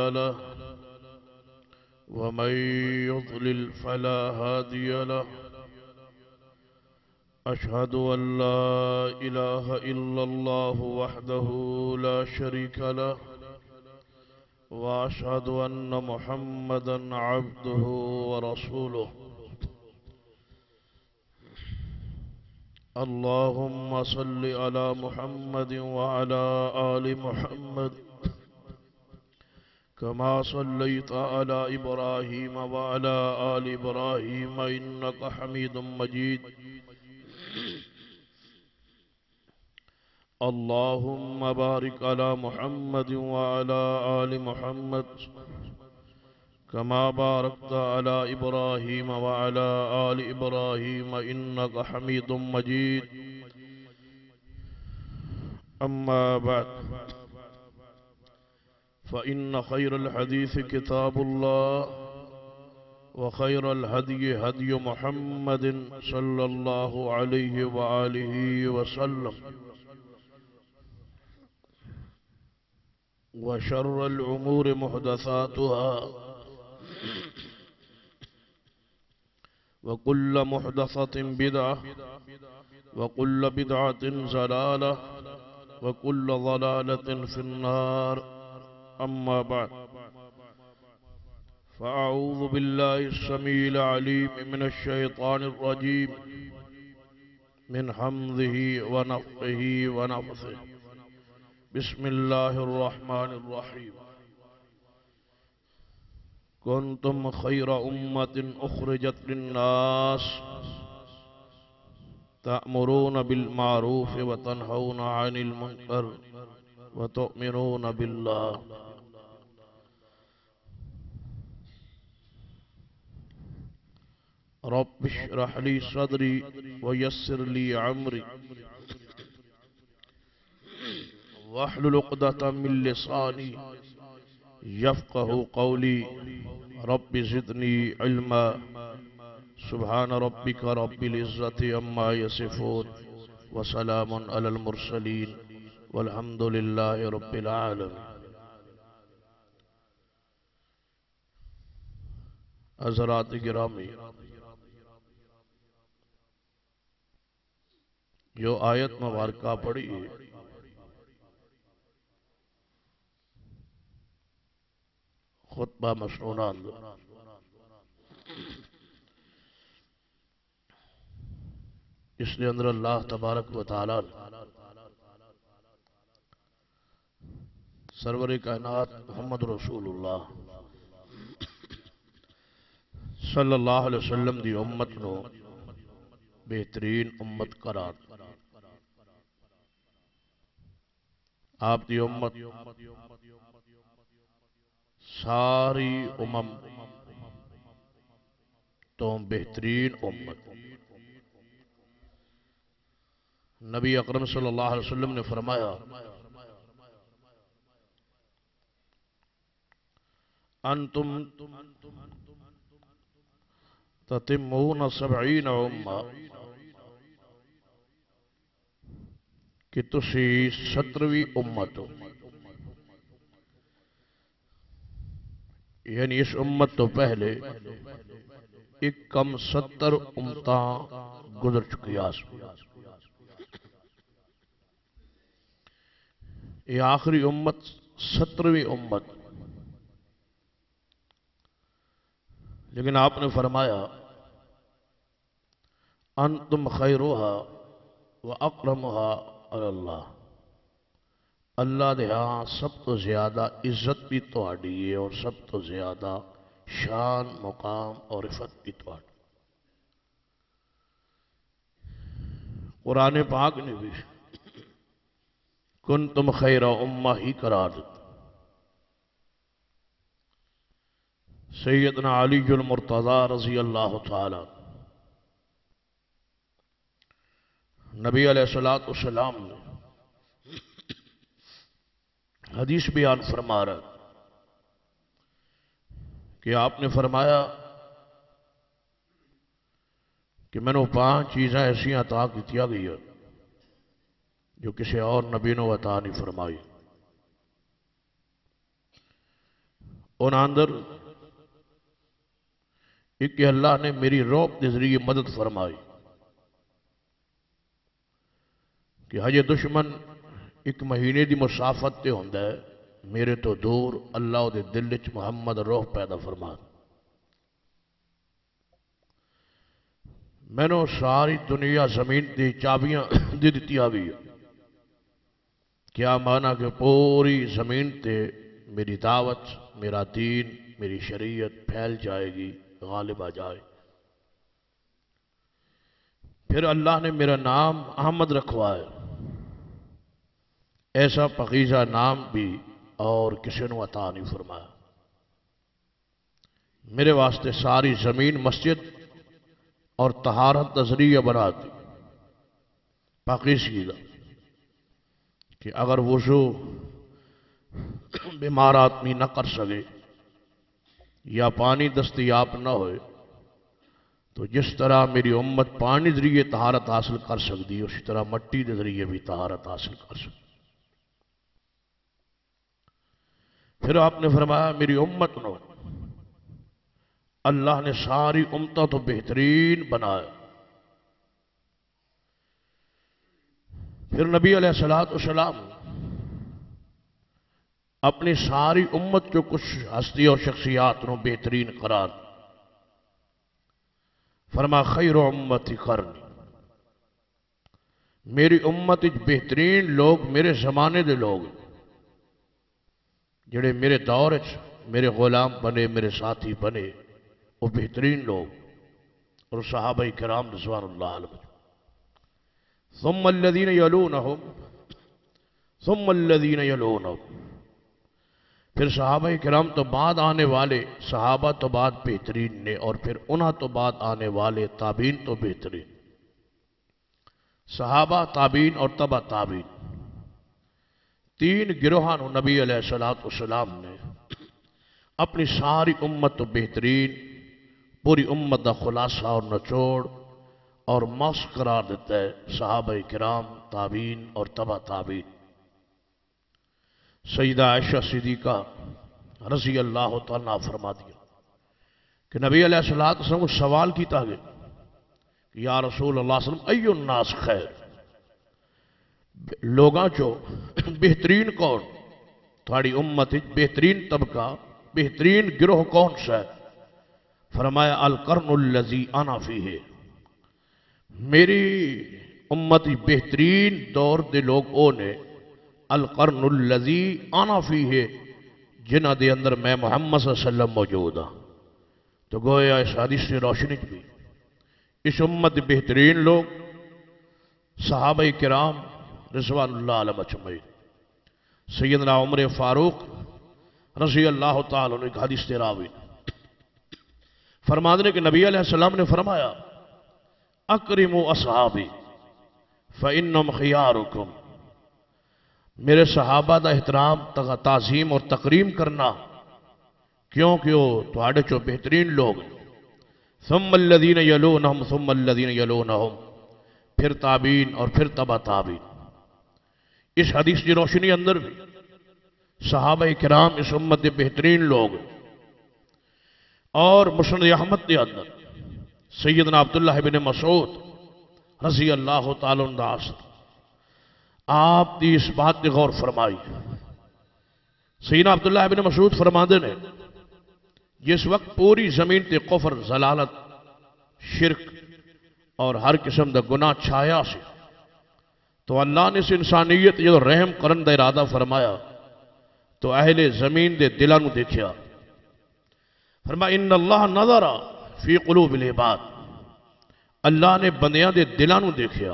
له ومن يضلل فلا هادي له أشهد أن لا إله إلا الله وحده لا شريك له وأشهد أن محمدا عبده ورسوله اللهم صل على محمد وعلى آل محمد كما صليت على إبراهيم وعلى آل إبراهيم إنك حميد مجيد اللهم بارك على محمد وعلى آل محمد كما باركت على إبراهيم وعلى آل إبراهيم إنك حميد مجيد أما بعد فإن خير الحديث كتاب الله وخير الهدي هدي محمد صلى الله عليه وآله وسلم وشر الأمور محدثاتها وكل محدثة بدعة وكل بدعة ضلالة وكل ضلالة في النار أما بعد فأعوذ بالله السميع العليم من الشيطان الرجيم من حمزه ونفخه ونفثه بسم الله الرحمن الرحيم كنتم خير أمة أخرجت للناس تأمرون بالمعروف وتنهون عن المنكر وتؤمنون بالله رب اشرح لي صدري ويسر لي عمري واحلل عقدة من لساني يفقه قولي رب زدني علما سبحان ربك رب العزة عما يصفون وسلام على المرسلين والحمد لله رب العالمين حضرات گرامی، جو آیت مبارکہ پڑھی ہے خطبہ مسنونہ اندر، اس نے اندر اللہ تبارک و تعالی سرور کائنات محمد رسول اللہ صلی اللہ علیہ وسلم دی امت نو بہترین امت قرار، آپ دی امت ساری امم تو بہترین امت۔ نبی اکرم صلی اللہ علیہ وسلم نے فرمایا انتم تتمون 70 امہ، کہ تسی 17ویں امت ہو، یعنی اس امت تو پہلے ایک کم 70 امتاں گزر چکی آسم، یہ آخری امت 17ویں امت، لیکن آپ نے فرمایا انتم خیرها واکرمها علی اللہ، اللہ دے ہاں سب تو زیادہ عزت بھی تہاڈی ہے اور سب تو زیادہ شان مقام اور عفت بھی تہاڈی۔ قرآن پاک نے بھی کنتم خیر امہ ہی قرار دیتا۔ سیدنا علی المرتضی رضی اللہ تعالی نبی علیہ السلام نے حدیث بیان فرما رہا کہ آپ نے فرمایا کہ میں نے 5 چیزیں ایسی عطا کیا گئی ہے جو کسی اور نبی نے عطا نہیں فرمائی۔ انہاں اندر ایک کہ اللہ نے میری روب کے ذریعے مدد فرمائی کہ حج دشمن ایک مہینے دی مسافت تے ہوندا ہے، میرے تو دور اللہ دے دل وچ محمد روح پیدا فرما۔ میں نے ساری دنیا زمین دی چابیاں دے دتی ہوئی، کیا مانا کہ پوری زمین تے میری دعوت، میرا دین، میری شریعت پھیل جائے گی، غالب آ جائے۔ پھر اللہ نے میرا نام احمد رکھوایا، ایسا پاکیزہ نام بھی اور کسی نے عطا نہیں فرمایا۔ میرے واسطے ساری زمین مسجد اور طہارت نظریہ بنا دی پاکیزگی دا، کہ اگر وضو بیمار آدمی نہ کر سکے یا پانی دستیاب نہ ہوئے تو جس طرح میری امت پانی ذریعے طہارت حاصل کر سکتی، اسی طرح مٹی کے ذریعے بھی طہارت حاصل کر سکتی۔ پھر آپ نے فرمایا میری امت نو اللہ نے ساری امتوں تو بہترین بنایا۔ پھر نبی علیہ السلام اپنی ساری امت کو کچھ ہستی اور شخصیات نو بہترین قرار فرما خیر امتی قرنی، میری امت بہترین لوگ میرے زمانے دے لوگ جڑے میرے دور میرے غلام بنے، میرے ساتھی بنے، وہ بہترین لوگ اور صحابہ کرام رضوان اللہ علیہ۔ ثم الذین یلونہم ثم الذین یلونہم، پھر صحابہ کرام تو بعد آنے والے، صحابہ تو بعد بہترین نے، اور پھر انہاں تو بعد آنے والے تابعین تو بہترین، صحابہ، تابعین اور تبع تابعین، تین گروہاں نبی علیہ السلام نے اپنی ساری امت تو بہترین، پوری امت دا خلاصہ اور نچوڑ اور مس قرار دیتا ہے صحابہ کرام، تابعین اور تبع تابعین۔ سیدہ عائشہ صدیقہ رضی اللہ تعالیٰ فرما دیا کہ نبی علیہ السلام کو سوال کیتا گیا کہ یا رسول اللہ صلی اللہ علیہ وسلم ای الناس خیر، لوگاں چو بہترین کون، تھوڑی امت بہترین طبقہ، بہترین گروہ کون سا ہے؟ فرمایا القرن الذی انا فیہ، میری امت بہترین دور دے لوگ او نے القرن الذی انا فیہ، جنہ دے اندر میں محمد صلی اللہ علیہ وسلم موجود ہاں۔ تو گویا اس حدیث سے روشنی بھی اس امت بہترین لوگ صحابہ کرام رضوان اللہ علیہ مجمعین، سیدنا عمر فاروق رضی اللہ تعالیٰ عنہ، ایک حدیث راوی فرماتے ہیں کہ نبی علیہ السلام نے فرمایا اکرموا اصحابی فانہم خیارکم، میرے صحابہ دا احترام، تعظیم اور تکریم کرنا، کیونکہ وہ تواڈے چو بہترین لوگ، ثم الذین یلونہم ثم الذین یلونہم، پھر تابعین اور پھر تبع تابعین۔ اس حدیث کی روشنی اندر بھی صحابہ کرام اس امت کے بہترین لوگ، اور مسند احمد کے اندر سیدنا عبداللہ بن مسعود رضی اللہ تعالیٰ عنہ آپ کی اس بات نے غور فرمائی۔ سیدنا عبداللہ بن مسعود فرماتے ہیں جس وقت پوری زمین تے کفر، ضلالت، شرک اور ہر قسم دا گناہ چھایا سے، تو اللہ نے اس انسانیت جو رحم کرن دا ارادہ فرمایا تو اہل زمین دے دلوں نو دیکھیا، فرمایا ان اللہ نظر فی قلوب العباد، اللہ نے بندیاں دے دلوں نو دیکھیا،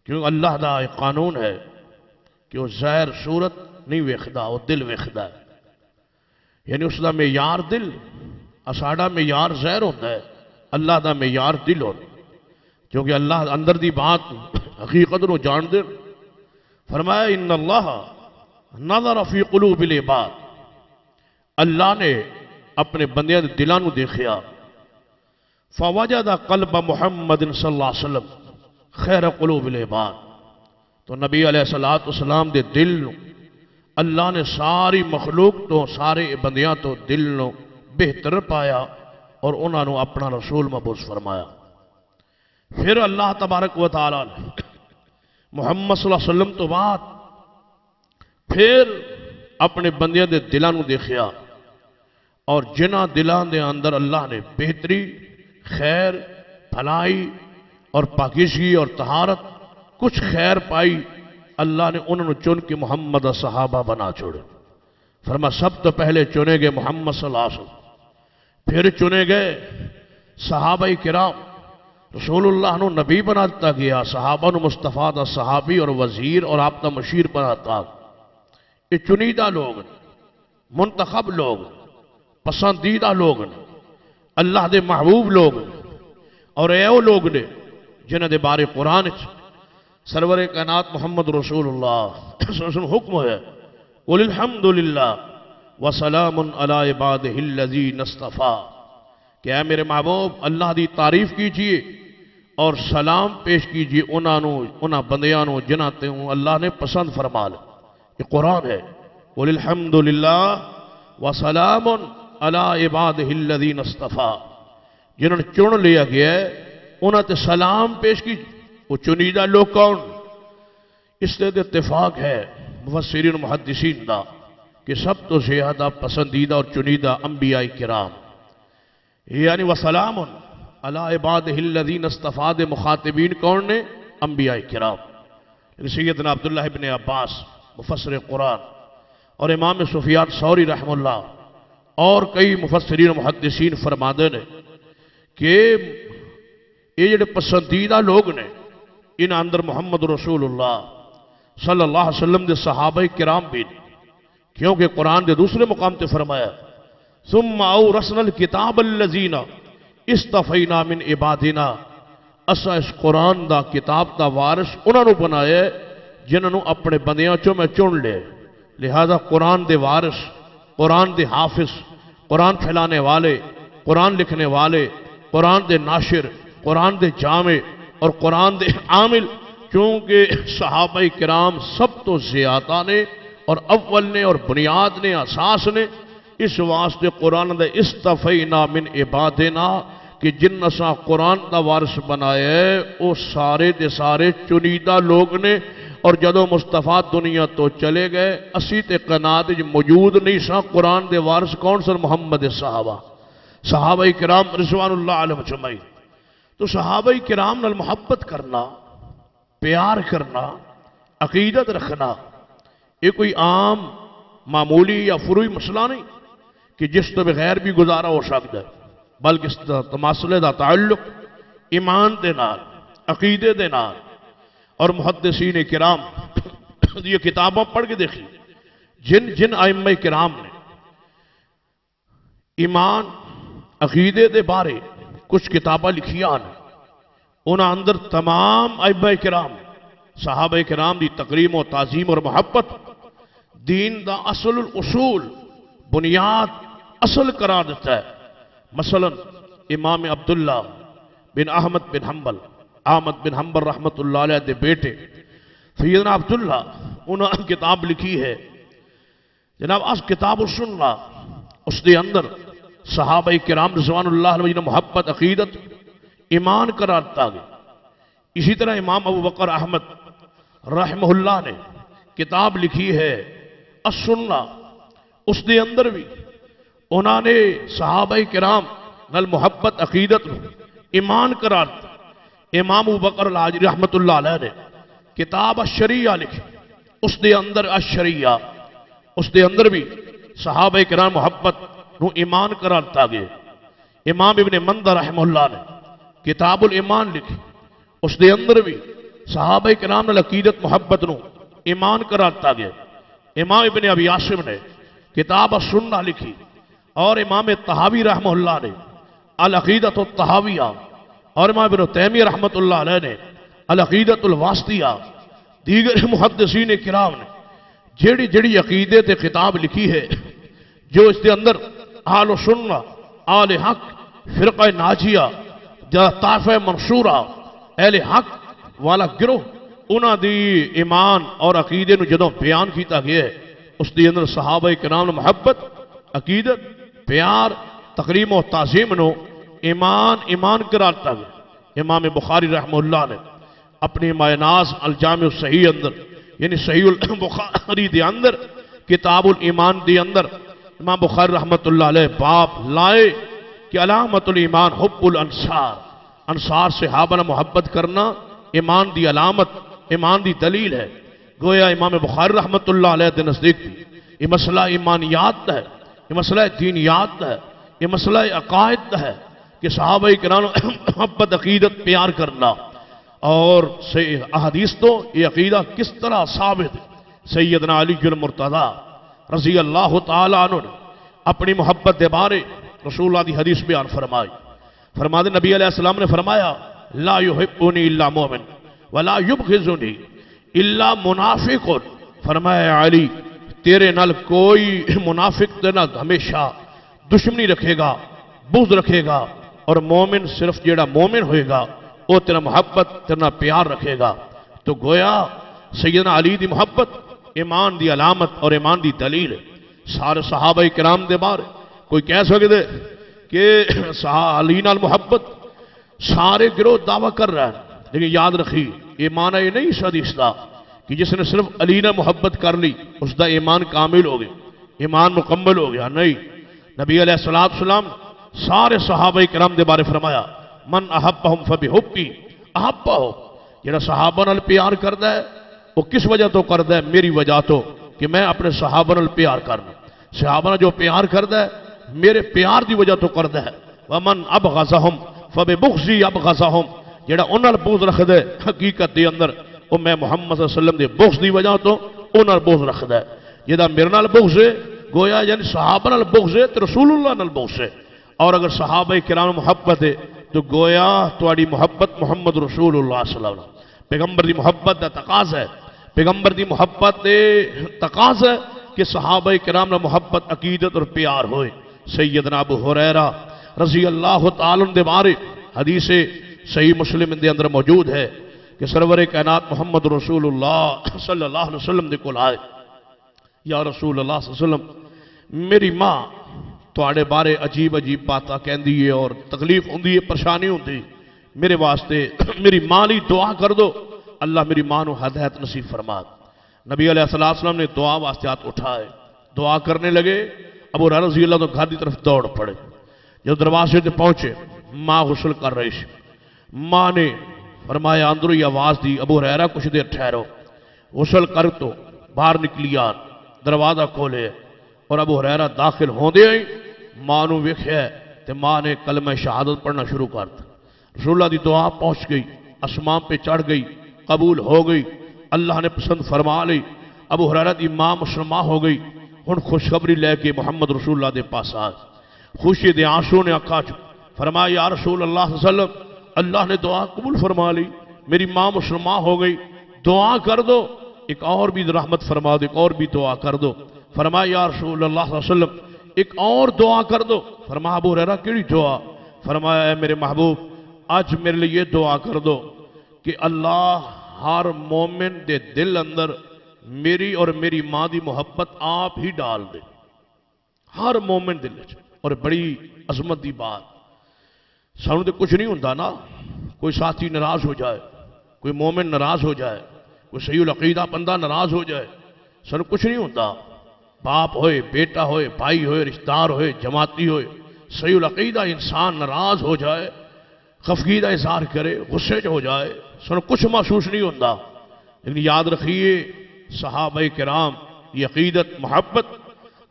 کیوں اللہ دا ایک قانون ہے کہ وہ ظاہر صورت نہیں ویکھدا، وہ دل ویکھدا ہے، یعنی اس دا معیار دل، اساڑا معیار ظاہر ہوتا ہے، اللہ دا معیار دل ہوتا ہے، کیونکہ اللہ اندر دی بات حقیقت نو جان دے۔ فرمایا ان اللہ نظر فی قلوب العباد، اللہ نے اپنے بندیاں دے دلاں نو دیکھیا، فوجد قلب محمد صلی اللہ علیہ وسلم خیر قلوب العباد، تو نبی علیہ السلام دے دل نو اللہ نے ساری مخلوق تو سارے بندیاں تو دل نو بہتر پایا اور انہوں نے اپنا رسول مبعوث فرمایا۔ پھر اللہ تبارک و تعالیٰ نے محمد صلی اللہ علیہ وسلم تو بعد پھر اپنے بندیاں دے دلاں نو دیکھیا اور جنہ دلاں دے اندر اللہ نے بہتری، خیر، بھلائی اور پاکیزگی اور طہارت کچھ خیر پائی، اللہ نے انہوں نے چن کے محمد صحابہ بنا چھوڑے۔ فرما سب تو پہلے چنے گئے محمد صلی اللہ علیہ وسلم، پھر چنے گئے صحابہ کرام، رسول اللہ نے نبی بناتا گیا، صحابہ نے مصطفیٰ دا صحابی اور وزیر اور آپ دا مشیر بناتا۔ یہ چنیدہ لوگ، منتخب لوگ، پسندیدہ لوگ، اللہ دے محبوب لوگ، اور اے وہ لوگ نے جنہ دے بارے قرآن سرور کائنات محمد رسول اللہ صلی اللہ علیہ وسلم حکم ہے قُلِ الْحَمْدُلِلَّهِ وَسَلَامٌ عَلَىٰ عِبَادِهِ الَّذِينَ اصْطَفَىٰ کہ اے میرے محبوب اللہ دی تعریف کیجئے اور سلام پیش کیجئے انہاں بندیاں نو جنہاں تے اللہ نے پسند فرما لے۔ یہ قرآن ہے قُلِ الْحَمْدُلِلَّهِ وَسَلَامٌ عَلَىٰ عِبَادِهِ الَّذِينَ اصْطَفَىٰ جنہوں نے چن لیا گیا ہے انہاں تے سلام پیش کیجئے۔ وہ چنیدہ لوگ کون؟ اس سے اتفاق ہے مفسرین و محدثین دا کہ سب تو زیادہ پسندیدہ اور چنیدہ انبیاء کرام، یعنی وسلام علی عبادہ الذین اصطفیٰ دے مخاطبین کون نے؟ انبیاء کرام۔ سیدنا عبداللہ ابن عباس مفسر قرآن اور امام سفیان ثوری رحمہ اللہ اور کئی مفسرین و محدثین فرماتے ہیں کہ یہ جڑے پسندیدہ لوگ نے ان اندر محمد رسول اللہ صلی اللہ علیہ وسلم دے صحابہ کرام بھی، کیونکہ قرآن دے دوسرے مقام تے فرمایا ثم اورثنا الکتاب الذین اصطفینا من عبادنا، اسا اس قرآن دا کتاب دا وارث انہوں نے بنایا جنہوں نے اپنے بندیاں چوں میں چن لے۔ لہذا قرآن دے وارث، قرآن دے حافظ، قرآن پھیلانے والے، قرآن لکھنے والے، قرآن دے ناشر، قرآن دے جامع اور قرآن دے عامل، چونکہ صحابہ کرام سب تو زیادہ نے اور اول نے اور بنیاد نے، اساس نے، اس واسطے قرآن دے اصطفینا من عبادنا کہ جن اساں قرآن دا وارث بنایا ہے وہ سارے دے سارے چنیدہ لوگ نے، اور جدو مصطفیٰ دنیا تو چلے گئے اسی تے قناعت موجود نہیں سا قرآن دے وارث کون سن؟ محمد صحابہ کرام رضوان اللہ علیہ اجمعین۔ تو صحابہ کرام نال محبت کرنا، پیار کرنا، عقیدت رکھنا یہ کوئی عام معمولی یا فروئی مسئلہ نہیں کہ جس تو بغیر بھی گزارا ہو سکتا ہے، بلکہ اس مسئلے دا تعلق ایمان دے نال، عقیدے دے نال، اور محدثین کرام یہ کتابوں پڑھ کے دیکھی جن ائمہ کرام نے ایمان عقیدے دے بارے کچھ کتابیں لکھیاں نے، انہاں اندر تمام ائمہ کرام صحابہ کرام دی تکریم و تعظیم اور محبت دین دا اصل الاصول بنیاد اصل قرار دیتا ہے۔ مثلا امام عبداللہ بن احمد بن حنبل رحمت اللہ علیہ دے بیٹے سیدنا عبداللہ انہوں نے کتاب لکھی ہے جناب اس کتاب السنہ، اس دے اندر صحابہ کرام رضوان اللہ علیہ نے محبت عقیدت ایمان قرار دیتا گیا۔ اسی طرح امام ابو بکر احمد رحمہ اللہ نے کتاب لکھی ہے السنہ، اس دے اندر بھی انہوں نے صحابہ کرام نال محبت عقیدت ایمان قرار دیتا۔ امام ابو بکر الحاجری رحمت اللہ علیہ نے کتاب الشریعہ لکھی، اس دے اندر الشریعہ، اس دے اندر بھی صحابہ کرام محبت نو ایمان قرار دیتا گیا۔ امام ابن مندہ رحمہ اللہ نے کتاب الایمان لکھی، اس دے اندر بھی صحابہ کرام نال عقیدت محبت نو ایمان قرار دیتا گیا۔ امام ابن ابی عاصم نے کتاب السنہ لکھی، اور امام طحاوی رحمہ اللہ نے العقیدۃ الطحاویہ، اور امام ابن تیمیہ رحمت اللہ علیہ نے العقیدۃ الواسطیہ، دیگر محدثین کرام نے جڑی عقیدے تے کتاب لکھی ہے جو اس کے اندر اہل سنہ، اہل حق، فرقہ ناجیہ، طائفہ منصورہ، اہل حق والا گروہ، انہاں دی ایمان اور عقیدے نو جدوں بیان کیتا گیا ہے اس دی اندر صحابہ کرام نو محبت عقیدت پیار تقریم و تعظیم نو ایمان کراتا گیا۔ امام بخاری رحمہ اللہ نے اپنی مائناز الجامع الصحیح اندر یعنی صحیح البخاری دے اندر کتاب الایمان دے اندر امام بخاری رحمت اللہ علیہ باب لائے کہ علامت الایمان حب الانصار، انصار صحابہ نے محبت کرنا ایمان دی علامت ایمان دی دلیل ہے۔ گویا امام بخاری رحمت اللہ علیہ دے نزدیک بھی یہ مسئلہ ایمانیات ہے، یہ مسئلہ دینیات ہے، یہ مسئلہ عقائد ہے کہ صحابہ کرام محبت عقیدت پیار کرنا۔ اور احادیث تو یہ عقیدہ کس طرح ثابت ہے۔ سیدنا علی المرتضی رضی اللہ تعالیٰ عنہ نے اپنی محبت دے بارے رسول اللہ دی حدیث بیان فرماتے نبی علیہ السلام نے فرمایا لا یحبنی الا مومن ولا یبغضنی الا منافق۔ فرمایا علی تیرے نال کوئی منافق دے نال ہمیشہ دشمنی رکھے گا، بغض رکھے گا، اور مومن صرف جیڑا مومن ہوئے گا وہ تیرا محبت تیرا پیار رکھے گا۔ تو گویا سیدنا علی دی محبت ایمان دی علامت اور ایمان دی دلیل ہے۔ سارے صحابہ کرام دے بارے کوئی کہہ سکتے کہ علی نال محبت سارے گروہ دعویٰ کر رہا ہے، لیکن یاد رکھی ایمان یہ نہیں اس حدیث دا کہ جس نے صرف علی نال محبت کر لی اس دا ایمان کامل ہو گیا، ایمان مکمل ہو گیا۔ نہیں، نبی علیہ السلام سارے صحابہ کرام دے بارے فرمایا من احبہم فبحبی احبہ، جڑا صحابہ نال پیار کردا ہے وہ کس وجہ تو کردا ہے؟ میری وجہ تو کہ میں اپنے صحابہ نال پیار کرنا، صحابہ نال جو پیار کردا ہے میرے پیار دی وجہ تو کردا ہے۔ ومن ابغضہم فببغضی ابغضہم، جڑا انہاں نال بغض رکھدا ہے حقیقت دے اندر وہ میں محمد صلی اللہ علیہ وسلم دے بغض دی وجہ تو انہاں نال بغض رکھدا ہے۔ جدا میرے نال بغض ہے گویا یعنی صحابہ نال بغض ہے تو رسول اللہ نال بغض ہے۔ اور اگر صحابہ کرام محبت ہے تو گویا تواڈی محبت محمد رسول اللہ صلی اللہ علیہ وسلم پیغمبر دی محبت دا تقاضا ہے، پیغمبر دی محبت دے تقاضا ہے کہ صحابہ کرام نال محبت عقیدت اور پیار ہوئے۔ سیدنا ابو ہریرہ رضی اللہ تعالیٰ عنہ دے بارے حدیث صحیح مسلم دے اندر موجود ہے کہ سرور کائنات محمد رسول اللہ صلی اللہ علیہ وسلم دے کول آئے، یا رسول اللہ صلی اللہ علیہ وسلم میری ماں تواڈے بارے عجیب باتاں کہندی ہے اور تکلیف ہوندی ہے، پریشانی ہوندی، میرے واسطے میری ماں لی دعا کر دو، اللہ میری ماں نو ہدایت نصیب فرما۔ نبی علیہ السلام نے دعا واسطے ہاتھ اٹھائے، دعا کرنے لگے۔ ابو ہریرہ رضی اللہ عنہ گھر دی طرف دوڑ پڑے، جب دروازے تے پہنچے ماں غسل کر رہی سی۔ ماں نے فرمایا اندروں ہی آواز دی ابو ہریرہ کچھ دیر ٹھہرو، غسل کر تو باہر نکلی آن، دروازہ کھولے اور ابو ہریرہ داخل ہوندے ہی ماں نو ویکھیا تے ماں نے کلمہ شہادت پڑھنا شروع کر دیا۔ رسول اللہ دی دعا پہنچ گئی، اسمان پہ چڑھ گئی، قبول ہو گئی، اللہ نے پسند فرما لی۔ ابو ہریرہ دی ماں مسلمان ہو گئی۔ ہن خوشخبری لے کے محمد رسول اللہ دے پاس آئے، خوشی دے آنسو نے اکھا چ فرمایا یا رسول اللہ صلی اللہ علیہ وسلم اللہ نے دعا قبول فرما لی، میری ماں مسلمان ہو گئی، دعا کر دو، ایک اور بھی رحمت فرما دو، ایک اور بھی دعا کر دو۔ فرمایا یا رسول اللہ صلی اللہ علیہ وسلم ایک اور دعا کر دو۔ فرمایا ابو ہریرہ کیڑی دعا؟ فرمایا اے میرے محبوب آج میرے لیے یہ دعا کر دو کہ اللہ ہر مومن دے دل اندر میری اور میری ماں دی محبت آپ ہی ڈال دے، ہر مومن دل وچ۔ اور بڑی عظمت دی بات، سانوں تے کچھ نہیں ہوندا نا، کوئی ساتھی ناراض ہو جائے، کوئی مومن ناراض ہو جائے، کوئی صحیح العقیدہ بندہ ناراض ہو جائے، سانوں کچھ نہیں ہوندا۔ باپ ہوئے، بیٹا ہوئے، بھائی ہوئے، رشتہ دار ہوئے، جماعتی ہوئے، صحیح العقیدہ انسان ناراض ہو جائے، خفگی کا اظہار کرے، غصے ہو جائے، سانوں کچھ محسوس نہیں ہوتا۔ لیکن یاد رکھیے صحابہ کرام یہ عقیدت محبت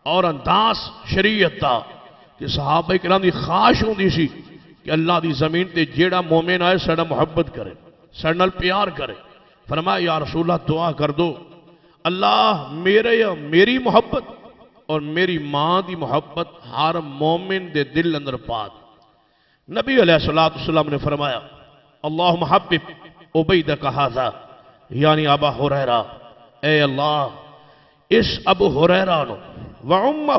اور انداز شریعت دا کہ صحابہ کرام دی خواہش ہوندی سی کہ اللہ دی زمین تے جیڑا مومن آئے ساڈا محبت کرے، ساڈے نال پیار کرے۔ فرمایا یا رسول اللہ دعا کر دو اللہ میری محبت اور میری ماں دی محبت ہر مومن دے دل اندر پا دے۔ نبی علیہ السلام نے فرمایا اللہم حبب عبیدک ھذا یعنی ابا ہریرہ، اے اللہ اس ابو ہریرہ نو وامہ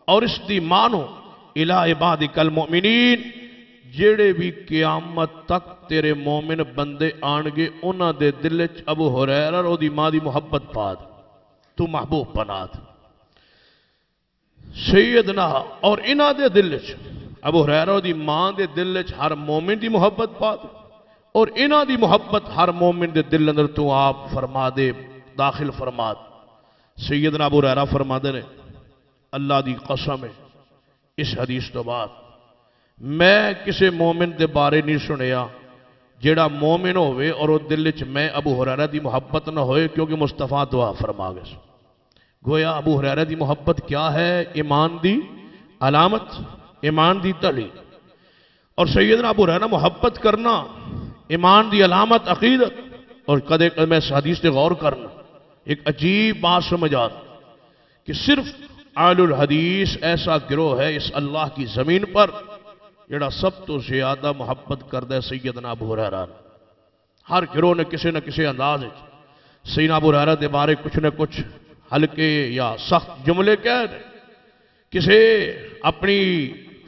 اور اس دی ماں نو الی عبادک المؤمنین جڑے بھی قیامت تک تیرے مومن بندے آن گے انہاں دے دل وچ ابو ہریرہ اور دی ماں دی محبت پا دے۔ تو محبوب بنا دے سیدنا اور انہاں دے دل وچ ابو ہریرہ دی ماں دے دل وچ ہر مومن دی محبت پا دے اور انہاں دی محبت ہر مومن دے دل اندر تو آپ فرما دے داخل فرما دے سیدنا ابو ہریرہ فرما دے نے اللہ دی قسم ہے اس حدیث تو بعد میں کسے مومن دے بارے نہیں سنیا جیڑا مومن ہوئے اور وہ دل وچ میں ابو ہریرہ دی محبت نہ ہوئے کیونکہ مصطفیٰ دعا فرما گئے گویا ابو ہریرہ دی محبت کیا ہے ایمان دی علامت ایمان دی دلیل اور سیدنا ابو ہریرہ محبت کرنا ایمان دی علامت عقیدت اور کدے میں اس حدیث سے غور کرنا ایک عجیب بات سمجھ آتا کہ صرف اہل الحدیث ایسا گروہ ہے اس اللہ کی زمین پر جڑا سب تو زیادہ محبت کردہ سیدنا ابو ہریرہ ہر گروہ نے کسی نہ کسی انداز ہے سیدنا ابو ہریرہ دے بارے کچھ نہ کچھ ہلکے یا سخت جملے کہہ دے کسی اپنی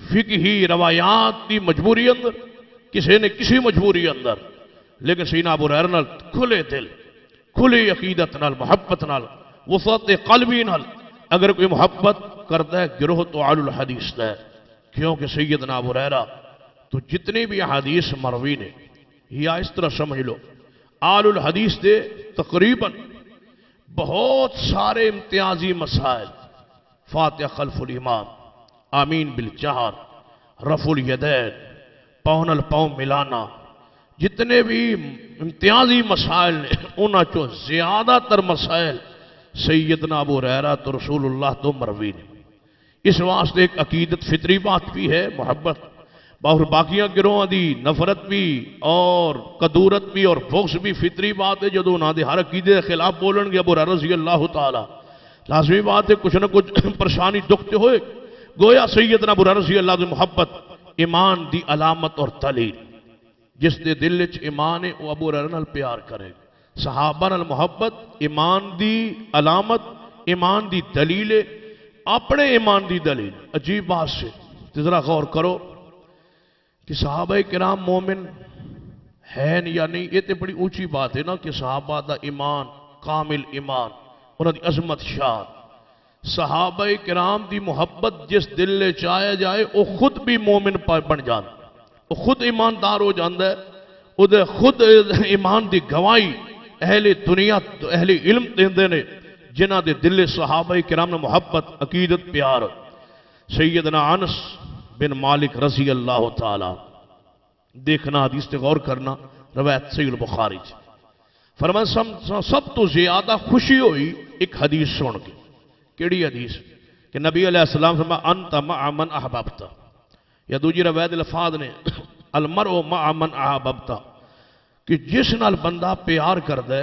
فقہی روایات کی مجبوری اندر کسی نے کسی مجبوری اندر لیکن سیدنا ابو ہریرہ نال کھلے دل کھلی عقیدت نال محبت نال وسعت قلبی نال اگر کوئی محبت کرتا ہے گروہ تو اہل الحدیث ہے کیونکہ سیدنا ابو ہریرہ تو جتنی بھی حدیث مروی نے یا اس طرح سمجھ لو اہل الحدیث دے تقریباً بہت سارے امتیازی مسائل فاتحہ خلف الامام آمین بالجہر رفع الیدین پاؤں نال پاؤں ملانا جتنے بھی امتیازی مسائل نے انہاں چو زیادہ تر مسائل سیدنا ابو ہریرہ تو رسول اللہ تو مروی نے اس واسطے ایک عقیدت فطری بات بھی ہے محبت اور باقیاں گروہاں دی نفرت بھی اور قدورت بھی اور بغض بھی فطری بات ہے جدو انہاں دے ہر عقیدے کے خلاف بولن گے ابو ہریرہ رضی اللہ تعالی لازمی بات ہے کچھ نہ کچھ پریشانی دکھتے ہوئے گویا سیدنا ابو ہریرہ رضی اللہ دی محبت ایمان دی علامت اور دلیل جس دے دل وچ ایمان ہے وہ ابو ہریرہ نال پیار کرے صحابہ نال محبت ایمان دی علامت ایمان دی دلیل اپنے ایمان دی دلیل عجیب بات سے ذرا غور کرو کہ صحابہ کرام مومن ہیں یا نہیں یہ تو بڑی اونچی بات ہے نا کہ صحابہ دا ایمان کامل ایمان انہوں دی عظمت شان صحابہ کرام دی محبت جس دل لے چاہے جائے وہ خود بھی مومن بن جانا وہ خود ایماندار ہو جاندہ ہے وہ دے خود ایمان دی گواہی اہل دنیا اہل علم دیندے نے جنہ دے دل صحابہ کرام نے محبت عقیدت پیار سیدنا انس بن مالک رضی اللہ تعالی دیکھنا حدیث تے غور کرنا روایت صحیح البخاری فرمان سب تو زیادہ خوشی ہوئی ایک حدیث سن کے کیڑی حدیث کہ نبی علیہ السلام فرما انت مع من احببت یا دوجی روایت الفاظ نے المرء مع من احببت کہ جس نال بندہ پیار کر دے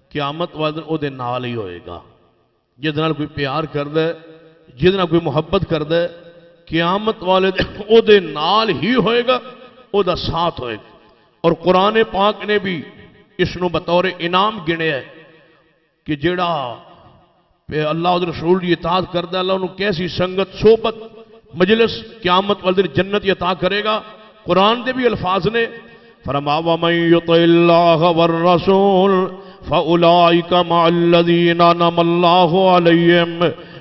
قیامت والے او دے نال ہی ہوئے گا جس نال کوئی پیار کر دے جس نال کوئی محبت کر دے قیامت والے او دے نال ہی ہوئے گا او دا ساتھ ہوئے گا اور قرآن پاک نے بھی اس نو بطور انعام گنے ہے کہ جیڑا اللہ اور رسول کی اطاعت کر دے اللہ انہوں کیسی سنگت صحبت مجلس قیامت والے جنت عطا کرے گا قرآن دے بھی الفاظ نے فرما وَمَن يُطِعِ اللَّهَ وَالرَّسُولَ فَأُولَئِكَ مَعَ الَّذِينَ أَنْعَمَ اللَّهُ عَلَيْهِمْ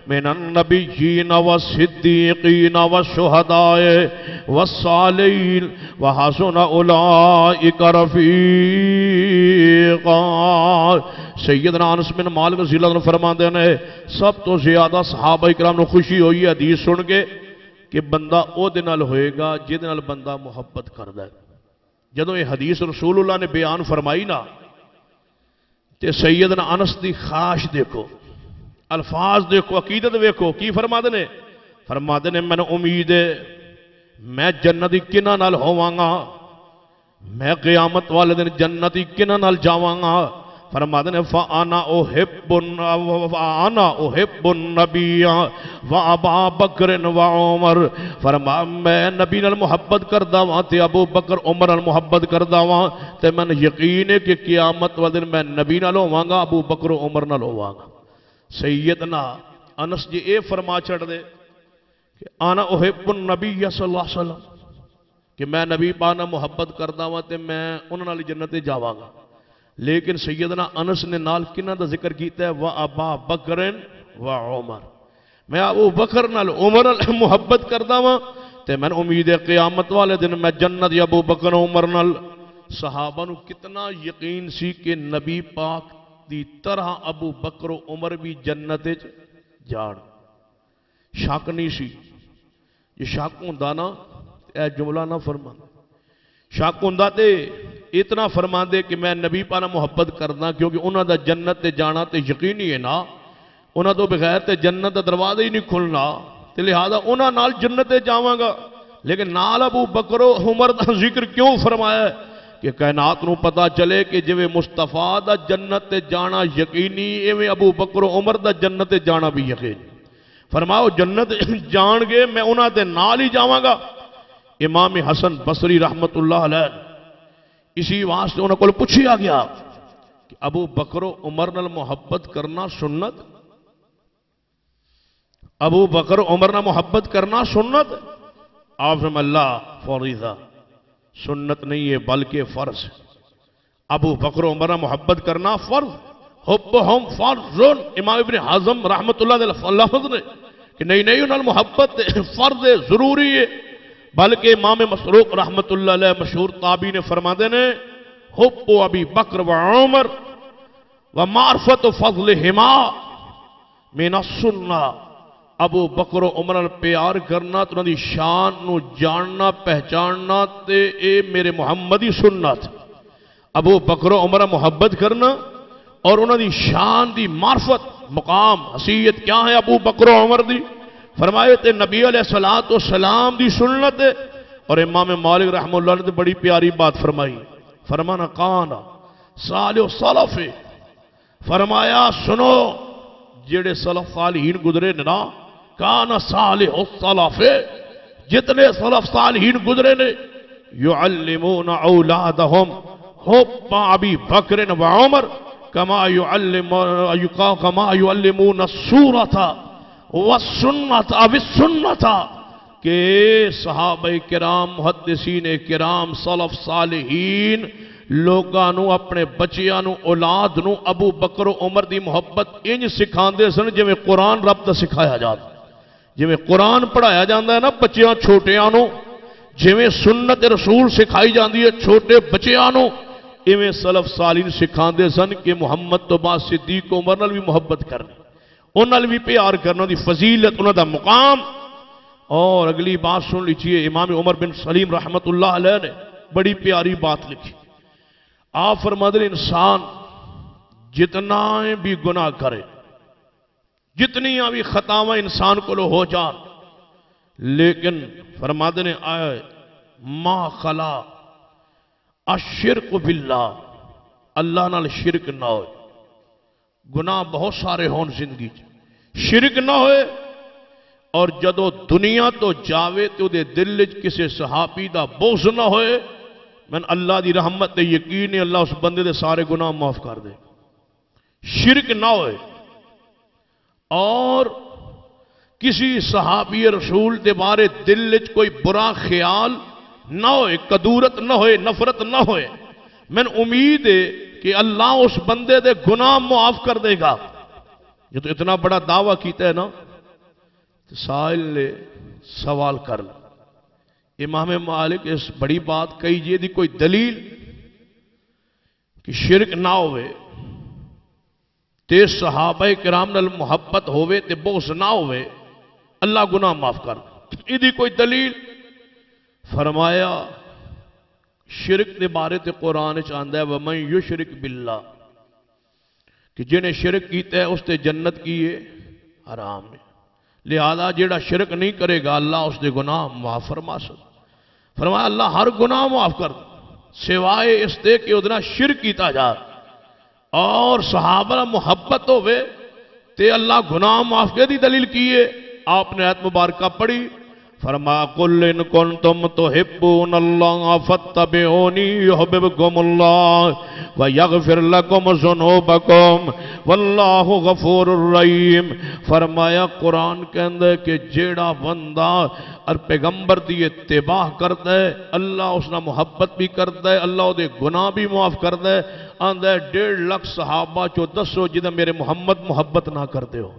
مِنَ النَّبِيِّينَ وَالصِّدِّيقِينَ وَالشُّهَدَاءِ وَالصَّالِحِينَ وَحَسُنَ أُولَئِكَ رَفِيقًا سیدنا انس بن مالک رضی اللہ عنہ فرماتے ہیں سب تو زیادہ صحابہ کرام نے خوشی ہوئی حدیث سن کے کہ بندہ او دے نال ہوئے گا جے دے نال بندہ محبت کردا ہے جدوں یہ حدیث رسول اللہ نے بیان فرمائی نا تے سیدنا انس دی خواہش دیکھو الفاظ دیکھو عقیدت دیکھو کی فرماتے ہیں میں نے امید ہے میں جنتی کنہ نال ہوواں گا میں قیامت والے دن جنتی کنہ نال جاواں گا فرماتے ہیں فَأَنَا أُحِبُّ النَّبِيَّ وَأَبَا بَكْرٍ وَعُمَرٍ فرما میں نبی نال محبت کردہ وہاں تے ابو بکر عمر نال محبت کردہ وہاں تے میں یقین ہے کہ قیامت والے دن میں نبی نال ہوواں گا ابو بکر عمر نال ہوواں گا سیدنا انس جی اے فرما چھڑ دے کہ انا احب النبی صلی اللہ علیہ وسلم کہ میں نبی پانا محبت کردہ وہاں تے میں انہوں نال جنت جاواں گا لیکن سیدنا انس نے نال کنہ دا ذکر کیتا ہے وَأَبَا بَكْرٍ وَعُمَرٍ، میں ابو بکر نال عمر نال محبت کردا ہاں تے میں امید ہے قیامت والے دن میں جنت یا ابو بکر عمر نال۔ صحابہ نو کتنا یقین سی کہ نبی پاک دی طرح ابو بکر و عمر بھی جنت جان، شک نہیں سی۔ یہ شک ہوندا نا اے جملہ نہ فرما، شک ہوندا تے اتنا فرما دے کہ میں نبی پانا محبت کرنا، کیونکہ انہاں دا جنت تے جانا تے یقینی ہے نا، انہاں تو بغیر تے جنت دا دروازہ ہی نہیں کھلنا، تے لہذا انہاں نال جنت تے جاواں گا۔ لیکن نال ابو بکر و عمر دا ذکر کیوں فرمایا ہے کہ کائنات نو پتا چلے کہ جویں مصطفیٰ دا جنت تے جانا یقینی، ایویں ابو بکر و عمر دا جنت تے جانا بھی یقینی۔ فرماؤ جنت جان گے میں انہاں دے نال ہی جاواں گا۔ امام حسن بصری رحمت اللہ علیہ اسی واسطے انہوں کو پوچھیا گیا کہ ابو بکر و عمر نال محبت کرنا سنت، ابو بکر و عمر نال محبت کرنا سنت؟ آپ فرمائے اللہ فریضہ، سنت نہیں ہے بلکہ فرض۔ ابو بکر و عمر نال محبت کرنا فرض، حبہم فرض۔ امام ابن حزم رحمت اللہ علیہ لفظ نے کہ نہیں انہوں نے محبت فرض ہے، ضروری ہے، بلکہ امام مسروق رحمت اللہ علیہ مشہور تابعی نے فرما دینے حب ابی بکر و عمر و معرفت فضلہما من السنہ، ابو بکر و عمر پیار کرنا تو انہوں دی شان نو جاننا پہچاننا تے اے میرے محمدی سنت۔ ابو بکر و عمر محبت کرنا اور انہوں دی شان دی معرفت مقام حیثیت کیا ہے ابو بکر و عمر دی؟ فرمائے تے نبی علیہ السلام دی سنت ہے۔ اور امام مالک رحمہ اللہ نے بڑی پیاری بات فرمائی، فرمانا کانا صالح صلف، فرمایا سنو جڑے صلف صالحین گزرے نا، کانا صالح صلف، جتنے صلف صالحین گزرے نے یعلمون اولادہم حب ابی بکر و عمر کما یعلمون السورۃ والسنت اب السنت، کہ صحابہ کرام محدثین کرام صلف صالحین لوگانو اپنے بچیانو اولاد نو ابو بکر و عمر دی محبت انج سکھان دے سن جویں قرآن رب دا سکھایا جاتا، جویں قرآن پڑھایا جاتا ہے نا بچیاں چھوٹیانو، جویں سنت رسول سکھائی جاندی ہے چھوٹے بچیانو، ایویں صلف صالحین سکھان دے سن کہ محمد تو بعد صدیق عمر نال بھی محبت کرنی، انہوں نے بھی پیار کرنا دی فضیلت، انہوں دا مقام۔ اور اگلی بات سن لیجئے، امام عمر بن سلیم رحمت اللہ علیہ نے بڑی پیاری بات لکھی۔ آپ فرماتے ہیں انسان جتنا بھی گناہ کرے، جتنی بھی خطاواں انسان کو لو ہو جان، لیکن فرماتے ہیں آئے ما خلا الشرک باللہ، اللہ نال شرک نہ ہوئے۔ گناہ بہت سارے ہون زندگی شرک نہ ہوئے، اور جدو دنیا تو جاوے تو دے دل کسے صحابی دا بغض نہ ہوئے، میں اللہ دی رحمت دے یقین ہے اللہ اس بندے دے سارے گناہ معاف کر دے۔ شرک نہ ہوئے اور کسی صحابی رسول دے بارے دل کوئی برا خیال نہ ہوئے، کدورت نہ ہوئے، نفرت نہ ہوئے، میں امید ہے کہ اللہ اس بندے دے گناہ معاف کر دے گا۔ یہ تو اتنا بڑا دعویٰ کیتا ہے نا، سائل نے سوال کر لیں امام مالک اس بڑی بات کہی جی دی کوئی دلیل کہ شرک نہ ہوئے تے صحابہ کرام نال محبت ہوئے تے بغض نہ ہوئے، اللہ گناہ معاف کر یہ دی کوئی دلیل؟ فرمایا شرک دے بارے تے قرآن چاندہ ہے وَمَنْ يُشْرِكْ بِاللَّهِ، کہ جنہیں شرک کیتا ہے اس تے جنت کیے حرام ہے، لہذا جیڑا شرک نہیں کرے گا اللہ اس دے گناہ معاف فرما سکتا۔ فرمایا اللہ ہر گناہ معاف کر سوائے اس دے کہ ادنا شرک کیتا جا، اور صحابہ محبت ہوئے تے اللہ گناہ معاف کے دی دلیل کیے؟ آپ نے آیت مبارکہ پڑھی، فرما قل ان کنتم تحبون اللہ فاتبعونی یحببکم اللہ ویغفر لکم ذنوبکم واللہ غفور الرحیم. فرمایا قرآن کے اندر کہ جیڑا بندہ اور پیغمبر دی اتباع کرتا ہے اللہ اس نے محبت بھی کرتا ہے، اللہ دے گناہ بھی معاف کرتا ہے. آندہ 1.5 لاکھ صحابہ چو دسو جدہ میرے محمد محبت نہ کرتے ہو.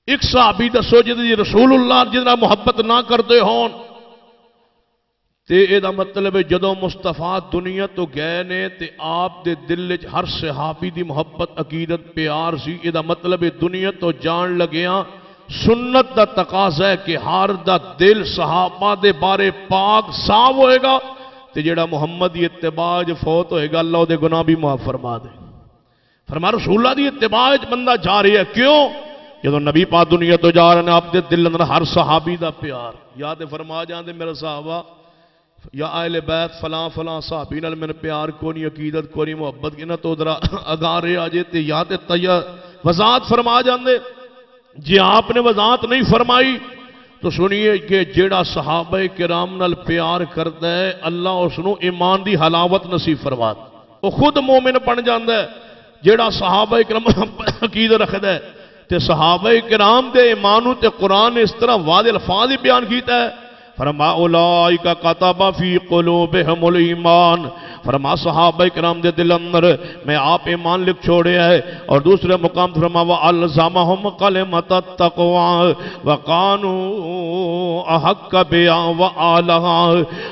ایک صحابی دسو جدہ رسول اللہ جدہ محبت نہ کرتے ہون. تے ایدہ مطلب ہے جدو مصطفیٰ دنیا تو گئے نے تے آپ دے دل ہر صحابی دی محبت عقیدت پیار سی. ایدہ مطلب ہے دنیا تو جان لگیاں سنت دا تقاضا ہے کہ ہر دا دل صحابہ دے بارے پاک صاف ہوئے گا تے جڑا محمد دی اتباع فوت ہوئے گا اللہ دے گناہ بھی معاف فرما دے. فرما رسول اللہ دی اتباع بندہ جا رہی ہے. کیوں؟ جدو نبی پاک دنیا تو جا رہے ہیں آپ دے دل اندر ہر صحابی دا پیار یاد فرما جاندے میرے صحابہ یا اہل بیت فلاں فلاں صحابی نال میں پیار کو نہیں عقیدت کو نہیں محبت کی نہ تو ادھر اگارے آجے تے یاد وضاحت فرما جاندے. جی آپ نے وضاحت نہیں فرمائی تو سنیے کہ جیڑا صحابہ کرام نال پیار کرتا ہے اللہ اس نو ایمان دی حلاوت نصیب فرما دے. وہ خود مومن بن جاندا ہے. جیڑا صحابہ کرام عقیدت رکھدا ہے تے صحابہ کرام دے ایمانو تے قرآن نے اس طرح واضح الفاظ ہی بیان کیتا ہے. فرما اولئک کتب فی قلوبہم الایمان. فرما صحابہ کرام دے دل اندر میں آپ ایمان لکھ چھوڑے ہے. اور دوسرے مقام فرما وَأَلْزَمَهُمْ کَلِمَةَ التَّقْوَى وَقَانُوا أَحَقَّ بِهَا وَآلَهَا.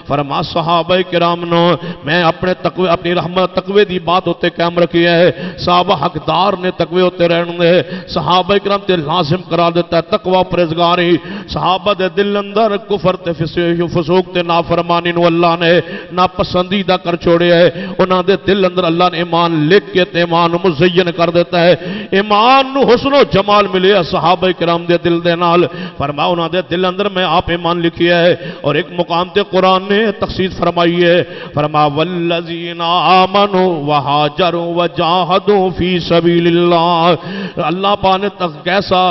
فرما صحابہ کرام نو میں اپنی رحمت تقوی دی بات ہوتے قائم رکھی ہے. صحابہ حقدار نے تقوی ہوتے رہنے دے. صحابہ کرام تے لازم قرار دیتا ہے تقوی پرہیزگاری. صحابہ دے دل اندر کفر تے فسوق تے نافرمانی نو اللہ نے ناپسندیدہ کر چھوڑے ہے. انہاں دے دل اندر اللہ نے ایمان لکھ کے تے ایمان مزین کر دیتا ہے. ایمان نو حسن و جمال ملے صحابہ کرام دے دل دے نال. فرما انہاں دے دل اندر میں آپ ایمان لکھی ہے. اور ایک مقام تے قرآن نے تخصیص فرمائی ہے. فرما والذین آمنوا وہاجروا وجاہدوا فی سبیل اللہ. اللہ پاک نے کیسا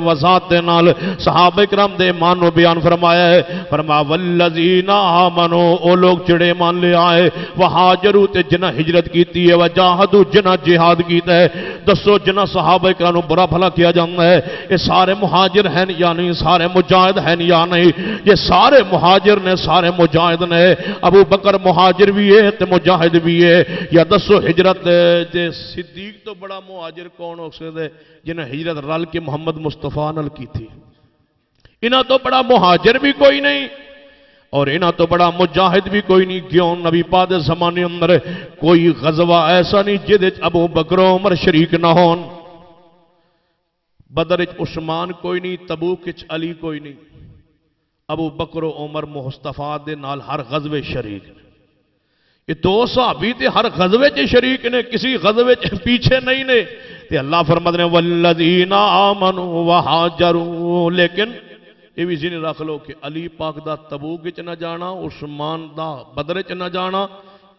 وضاحت دے نال صحابہ کرام دے ایمان نو بیان فرمایا ہے. فرما والذین آمنوا او لوگ جڑے ایمان لے آئے وہاجروا تے جنہ ہجرت کیتی ہے وجاہدوا جنہ جہاد کیتا ہے. دسو جنہ صحابہ کرام نو برا بھلا کیا جاتا ہے یہ سارے مہاجر ہیں یا نہیں؟ سارے مجاہد ہیں یا نہیں؟ یہ سارے مہاجر نے سارے مجاہد نے. ابو بکر مہاجر بھی ہے تے مجاہد بھی ہے. یا دسو ہجرت جے صدیق تو بڑا مہاجر کون ہو سکتا ہے جنہ ہجرت رل کے محمد مصطفیٰ نال کی تھی؟ انہاں تو بڑا مہاجر بھی کوئی نہیں اور انہاں تو بڑا مجاہد بھی کوئی نہیں. کیوں؟ نبی پاک دے زمانے اندر کوئی غزوہ ایسا نہیں جدے ابو بکر و عمر شریک نہ ہون. بدر وچ عثمان کوئی نہیں، تبوک وچ علی کوئی نہیں. ابو بکر و عمر مصطفیٰ دے نال ہر غزوے شریک نے. یہ دو صحابی تے ہر غزوے چ شریک نے، کسی غزوے چ پیچھے نہیں نے. تے اللہ فرماتے ہیں والذین آمنوا وہاجروا. لیکن یہ بھی ذہن رکھ لو کہ علی پاک دا تبوک وچ نہ جانا، عثمان دا بدر وچ نہ جانا،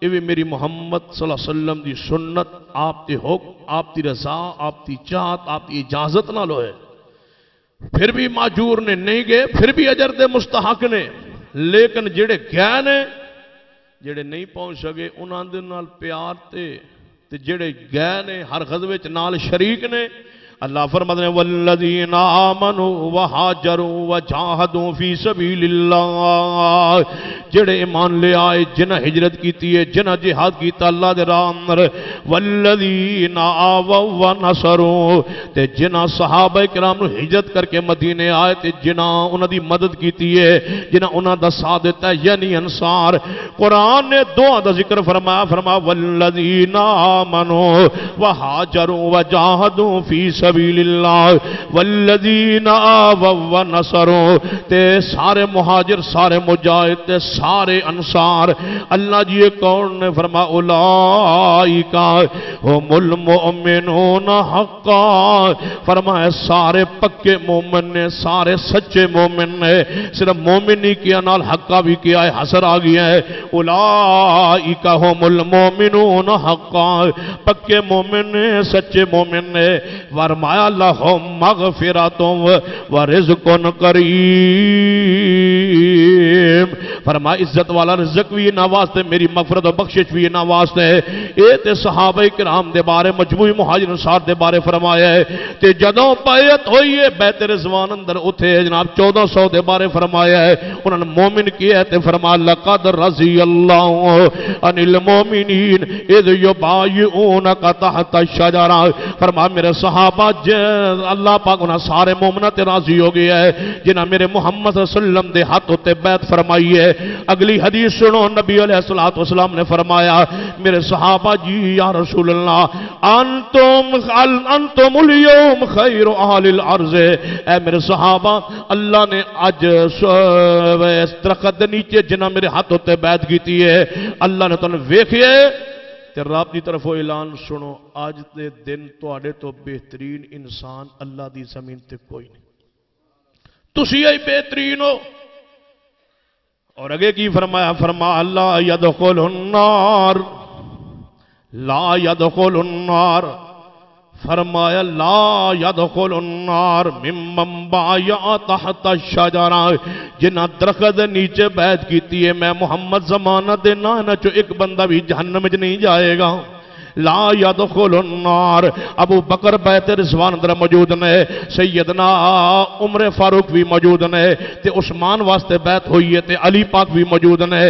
یہ بھی میری محمد صلی اللہ علیہ وسلم دی سنت، آپ دی حکم، آپ دی رضا، آپ دی چاہت، آپ دی اجازت نہ لو ہے. پھر بھی ماجور نے نہیں گئے، پھر بھی اجر دے مستحق نے. لیکن جڑے گئے نے، جڑے نہیں پہنچ سکے انہاں دے نال پیار تے جڑے گئے نے ہر غزوے چ نال شریک نے. اللہ فرماتے ہیں والذین آمنوا وہاجروا وجاہدوا فی سبیل اللہ. جڑے ایمان لے آئے جنہ ہجرت کیتی ہے جنہ جہاد کیتا اللہ دے راہ اندر. والذین آووا ونصروا تے جنہ صحابہ کرام نو ہجرت کر کے مدینے آئے تے جنہ انہاں دی مدد کیتی ہے جنہ انہاں دا ساتھ دیتا ہے یعنی انصار. قرآن نے دعا دا ذکر فرمایا والذین آمنوا وہاجروا وجاہدوا فی سبیل اللہ والذین آووا ونصروا. تے سارے مہاجر سارے مجاہد تے سارے انصار. اللہ جی کون نے فرمایا اولئک ھم المؤمنون حقا. فرمایا سارے پکے مومن نے، سارے سچے مومن نے. صرف مومن نہیں کیا نال حقا بھی کیا ہے، حسر آ گیا ہے. اولئک ھم المؤمنون حقا. پکے مومن نے، سچے مومن نے. فرمایا لہم مغفرۃ و رزق کریم، فرمایا عزت والا رزق بھی انہاں واسطے، میری مغفرت و بخشش بھی انہاں واسطے ہے۔ اے تے صحابہ کرام دے بارے مجموعی مہاجر انصار دے بارے فرمایا ہے۔ تے جدوں بیعت ہوئی ہے بیت رضوان اندر اتھے جناب 1400 دے بارے فرمایا ہے، انہوں نے مومن کیا ہے تے فرمایا لقد رضی اللہ عن المومنین اذ یبایعونک تحت الشجرہ، فرمایا میرے صحابہ اللہ پاک انہاں سارے مومنات راضی ہو گیا ہے جنہاں میرے محمد صلی اللہ علیہ وسلم دے ہاتھ ہوتے بیعت فرمائی ہے۔ اگلی حدیث سنو، نبی علیہ السلام نے فرمایا میرے صحابہ جی یا رسول اللہ انتم اليوم خیر اہل الارض، اے میرے صحابہ اللہ نے آج اس درخت دے نیچے جنہاں میرے ہاتھ ہوتے بیعت کیتی ہے اللہ نے تنہیں ویکھے تے رب دی طرف اعلان سنو آج دے دن تواڈے تو بہترین انسان اللہ دی زمین تے کوئی نہیں، تسی ہی بہترین ہو۔ اور اگے کی فرمایا، فرمایا لا يدخل النار، لا يدخل النار، فرمایا لا يدخل النار ممن بايع تحت الشجرہ، جنہاں درخت نیچے بیعت کیتی ہے میں محمد زمانہ دینا نہ چو ایک بندہ بھی جہنم میں نہیں جائے گا۔ لا يدخل النار، ابو بکر بیت رضوان اندر موجود نے، سیدنا عمر فاروق بھی موجود نے، تے عثمان واسطے بیعت ہوئی ہے تے علی پاک بھی موجود نے۔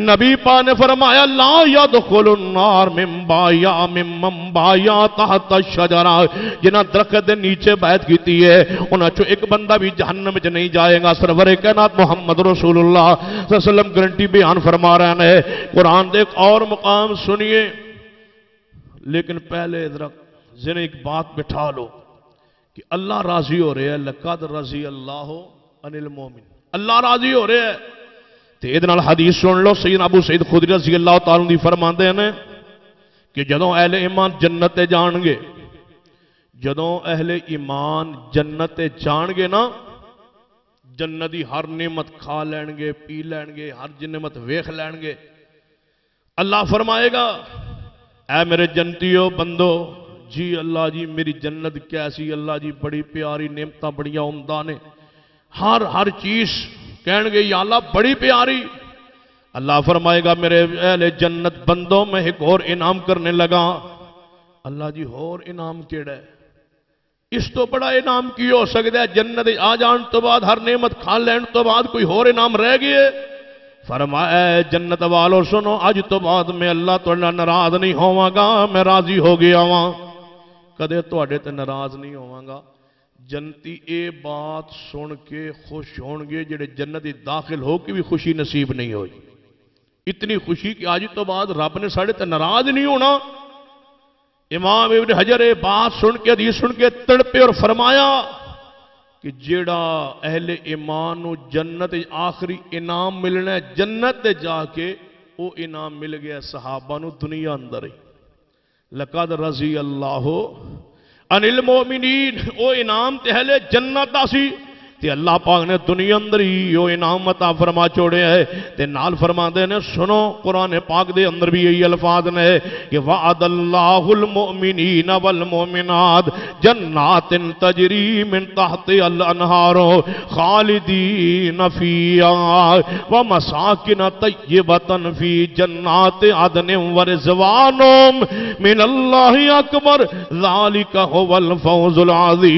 نبی پاک نے فرمایا لا يدخل النار ممن بايع تحت الشجرہ، جنہاں درخت دے نیچے بیعت کیتی ہے انہاں چو ایک بندہ بھی جہنم میں نہیں جائے گا۔ سرور کائنات محمد رسول اللہ صلی اللہ علیہ وسلم گارنٹی بیان فرما رہے ہیں۔ قرآن دے ایک اور مقام سنیے، لیکن پہلے ذرا ایک بات بٹھا لو کہ اللہ راضی ہو رہے ہیں، لقد رضی اللہ عن المومن، اللہ راضی ہو رہے ہیں۔ تے ادھے نال حدیث سن لو، سیدنا ابو سعید خدری رضی اللہ تعالیٰ عنہ فرماندے ہیں کہ جدوں اہل ایمان جنت جان گے، جدوں اہل ایمان جنت جان گے نا، جنت دی ہر نعمت کھا لین گے، پی لین گے، ہر نعمت ویکھ لین گے، اللہ فرمائے گا اے میرے جنتیو بندو جی اللہ جی میری جنت کیسی، اللہ جی بڑی پیاری نعمتاں بڑیاں عمدہ نے، ہر چیز کہن گے یا اللہ بڑی پیاری۔ اللہ فرمائے گا میرے اہل جنت بندوں میں ایک اور انعام کرنے لگا۔ اللہ جی اور انعام کیڑا ہے؟ اس تو بڑا انعام کی ہو سکتا ہے؟ جنت آ جان تو بعد ہر نعمت کھا لین تو بعد کوئی اور انعام رہ گئے؟ فرمایا اے جنت والو سنو اج تو بعد میں اللہ تہاڈے ناراض نہیں ہوواں گا، میں راضی ہو گیا ہاں، کدے تہاڈے تے ناراض نہیں ہوواں گا۔ جنتی اے بات سن کے خوش ہون گے جڑے جنت داخل ہو کے بھی خوشی نصیب نہیں ہوئی، اتنی خوشی کہ آج تو بعد رب نے ساڑھے تے ناراض نہیں ہونا۔ امام ابن حجر اے بات سن کے حدیث سن کے تڑپے اور فرمایا کہ جیڑا اہل ایمان نو جنت آخری انعام ملنا ہے، جنت جا کے وہ انعام مل گیا صحابہ نو دنیا اندر ہی۔ لقد رضی اللہ عن المومنین، وہ انعام تے اہل جنت سی تے اللہ پاک نے دنیا اندر ہی وہ انعام عطا فرما چھوڑے ہے۔ تے نال فرما دے نے سنو قرآن پاک دے اندر بھی یہی الفاظ نے کہ وعد اللہ المؤمنین والمؤمنات جنات تجری من تحت الانہار خالدین فیہا ومساکن طیبۃ فی جنات عدن ورضوان من اللہ اکبر ذالک هو الفوز العظیم۔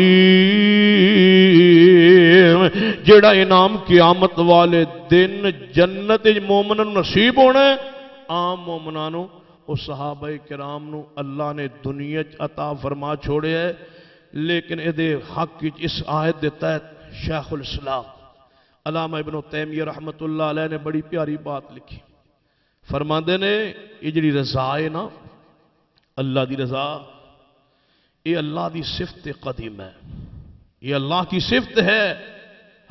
جیڑا انعام قیامت والے دن جنت مومنان نصیب ہونا ہے، عام مومنانوں اور صحابہ کرام نو اللہ نے دنیا عطا فرما چھوڑے ہے۔ لیکن ادھے حق اس آیت دے تحت شیخ الاسلام علامہ ابن تیمیہ رحمت اللہ علیہ نے بڑی پیاری بات لکھی، فرماندے نے یہ جڑی رضا ہے نا، اللہ دی رضا، یہ اللہ دی صفت قدیم ہے، یہ اللہ کی صفت ہے۔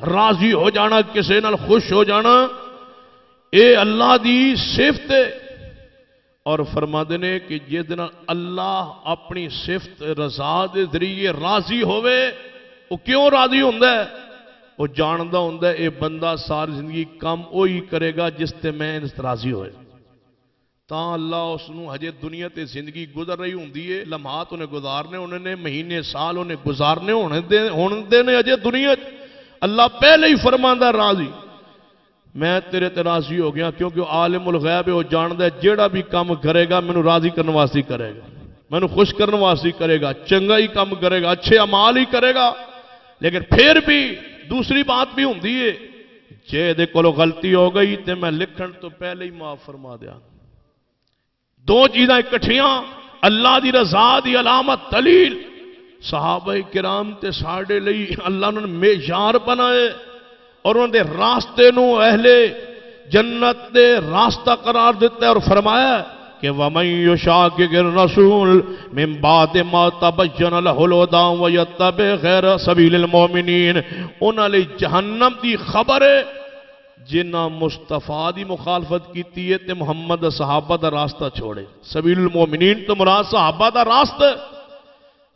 راضی ہو جانا، کسی نال خوش ہو جانا، اے اللہ دی صفت ہے۔ اور فرما دینے کہ جس دن اللہ اپنی صفت رضا دے ذریعے راضی ہوئے، وہ کیوں راضی ہوندہ ہے؟ وہ جاندہ ہوندہ ہے اے بندہ ساری زندگی کام وہی کرے گا جس تے میں اس راضی ہوئے۔ تا اللہ اس نو ہجے دنیا تے زندگی گزر رہی ہوں دیئے، لمحات انہیں گزارنے انہیں نے، مہینے سال انہیں گزارنے ہونے نے ہجے دنیا۔ اللہ پہلے ہی فرماندہ راضی، میں تیرے تے راضی ہو گیا، کیونکہ عالم الغیب ہے، وہ جاندہ ہے جیڑا بھی کام کرے گا مینوں راضی کرنے واسطے کرے گا، مینوں خوش کرنے واسطے کرے گا، چنگا ہی کام کرے گا، اچھے اعمال ہی کرے گا۔ لیکن پھر بھی دوسری بات بھی ہوں دیئے، جے دے کولو غلطی ہو گئی تے میں لکھن تو پہلے ہی معاف فرما دیا۔ دو چیزاں اکٹھیاں، اللہ دی رضا دی علامت دلیل، صحابہ کرام تے ساڑے لئی اللہ نے معیار بنائے اور انہوں نے راستے نو اہل جنت دے راستہ قرار دیتا ہے اور فرمایا کہ وَمَن يُشَاقِقِ الرَّسُولَ مِن بَعْدِ مَا تَبَيَّنَ لَهُ الْهُدَى وَيَتَّبِعْ غَيْرَ سَبِيلِ الْمُؤْمِنِينَ، انہاں لئی جہنم دی خبر ہے جنہ مصطفیٰ دی مخالفت کیتی ہے تے محمد صحابہ دا راستہ چھوڑے۔ سبیل المومنین تو مراد صحابہ دا راستہ،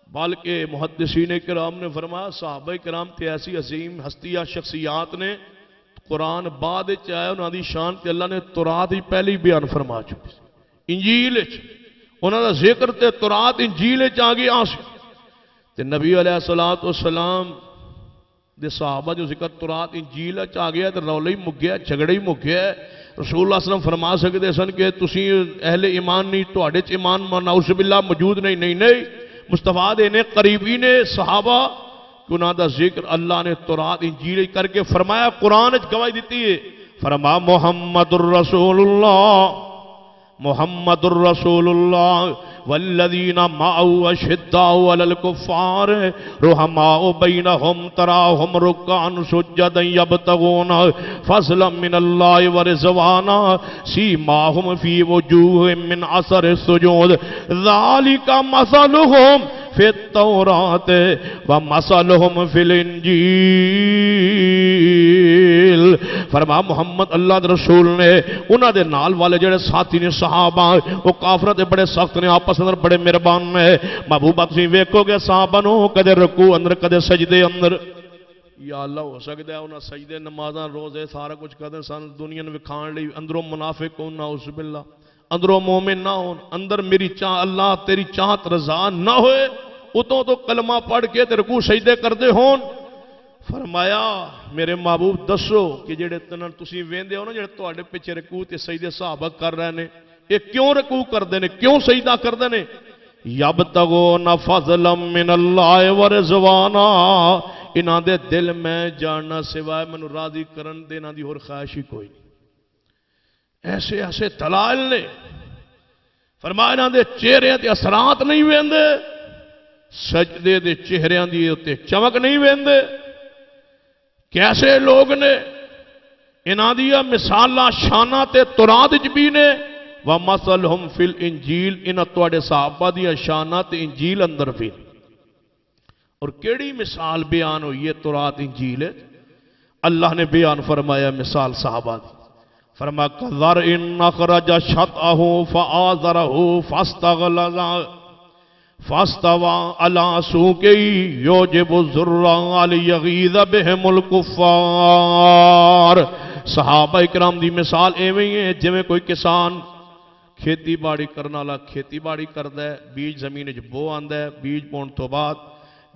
بلکہ محدثین کرام نے فرمایا صحابہ کرام تے ایسی عظیم ہستیاں شخصیات نے، قرآن بعد چاہے انہاں دی شان تے اللہ نے تورات ہی پہلی بیان فرما چکی، انجیل انہاں دا ذکر تے تورات انجیل آگے آنسی تے نبی علیہ السلام دے صحابہ جو ذکر تورات انجیل آ گیا تے رولے ہی مگیا، جھگڑے ہی مگیا۔ رسول اللہ صلی اللہ علیہ وسلم فرما سکتے سن کہ تسی اہل ایمان نہیں، تواڈے چ ایمان نعوذ باللہ موجود نہیں، نہیں مصطفیٰ دے نے قریبی نے صحابہ کہ انہاں دا ذکر اللہ نے تورات انجیل کر کے فرمایا، قرآن گواہی دیتی ہے، فرما محمد الرسول اللہ، محمد الرسول اللہ والذین معه اشداء علی الکفار رحماء بینہم تراہم رکعا سجدا یبتغون فضلا من اللہ ورضوانا سیماہم فی وجوہہم من اثر السجود ذالک مثلہم فی التوراۃ ومثلہم فی الانجیل۔ فرما محمد اللہ دے رسول نے انہاں دے نال والے جڑے ساتھی نے صحابہ وہ کافرہ دے بڑے سخت نے، آپس اندر بڑے مہربان نے۔ محبوبہ تسی ویکھو گے صحابہ نو کدے رکوع اندر کدے سجدے اندر، یا اللہ ہو سکتا ہے انہاں سجدے نمازاں روزے سارا کچھ کردے سن دنیا نوں وکھان لئی، اندروں منافق ہون نعوذ باللہ، اندروں مومن نہ ہون، اندر میری چاہ اللہ تیری چاہت رضا نہ ہوئے، اتوں تو کلمہ پڑھ کے تے رکوع سجدے کردے ہون۔ فرمایا میرے محبوب دسو کہ جڑے تسی ویندے ہو نا جڑے تواڈے پیچھے رکوع تے سجدے صحابہ کر رہے نے، یہ کیوں رکوع کردے نے، کیوں سجدہ کردے نے؟ یبتغون فضلا من اللہ ورضوانا، انہاں دے دل میں جاننا سوائے منو راضی کرن دے انہاں دی ہور خواہش ہی کوئی نہیں۔ ایسے ایسے دلائل نے، فرمایا انہاں دے چہرے تے اثرات نہیں ویندے، سجدے دے چہریاں دی تے چمک نہیں ویندے۔ کیسے لوگ نے انہاں دیا مثالاں شاناں تے تورات وچ بھی نے، وَمَثَلْهُمْ فِي الْإِنجِيلِ انہاں تواڈے صحابہ دیا شاناں تے انجیل اندر بھی۔ اور کیڑی مثال بیان ہوئی ہے تورات انجیل؟ اللہ نے بیان فرمایا مثال صحابہ دی، فرمایا كَذَرْعٍ أَخْرَجَ شَطْأَهُ فَآزَرَهُ فَاسْتَغْلَظَ فَاسْتَوَىٰ عَلَىٰ سُوقِهِ يُعْجِبُ الزُّرَّاعَ لِيَغِيظَ بِهِمُ الْكُفَّارَ۔ صحابہ اکرام دی مثال ایویں ہی ہے جویں کوئی کسان کھیتی باڑی کرنا والا کھیتی باڑی کردا ہے، بیج زمین وچ بو آندا ہے، بیج پون تو بعد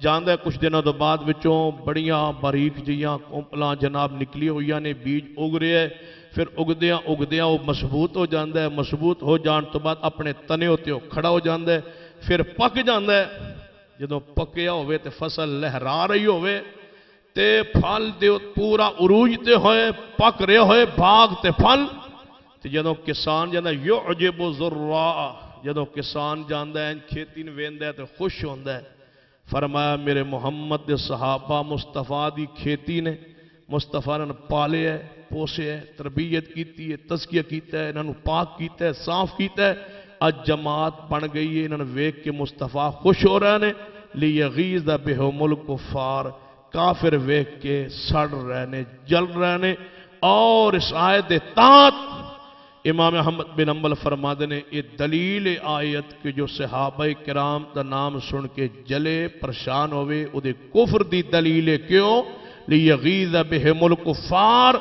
جاندا ہے کچھ دنوں تو بعد وچوں بڑیاں باریک جیاں کومپلاں جناب نکلی ہوئیاں نے، بیج اگ رہا ہے، پھر اگدیاں وہ مضبوط ہو جاندا ہے، مضبوط ہو جان تو بعد اپنے تنے ہوتے ہو کھڑا ہو جاندا ہے، پھر پک جاندا ہے۔ جدوں پکیا ہوئے تے فصل لہرا رہی ہوئے تے پھل دے پورا عروج تے ہوئے پک رہے ہوئے باغ تے پھل تے جدوں کسان جاندا یعجب الزراع، جدوں کسان جاندا ہے کھیتی نوں ویندا ہے تے خوش ہوندا ہے۔ فرمایا میرے محمد دے صحابہ مصطفیٰ دی کھیتی نے مصطفیٰ نے پالے ہے، پوسے ہے، تربیت کیتی ہے، تزکیہ کیتا ہے، انہوں پاک کیتا ہے، صاف کیتا ہے، اج جماعت بن گئی ہے، انہوں نے ویکھ کے مصطفیٰ خوش ہو رہے ہیں، لیغیظ بہم الکفار، کافر ویکھ کے سڑ رہنے جل رہنے۔ اور اس آیت تات امام احمد بن حنبل فرماتے ہیں یہ دلیل آیت کہ جو صحابہ کرام دا نام سن کے جلے پریشان ہوئے او دے کفر دی دلیل ہے، کیوں؟ لیغیظ بہم الکفار،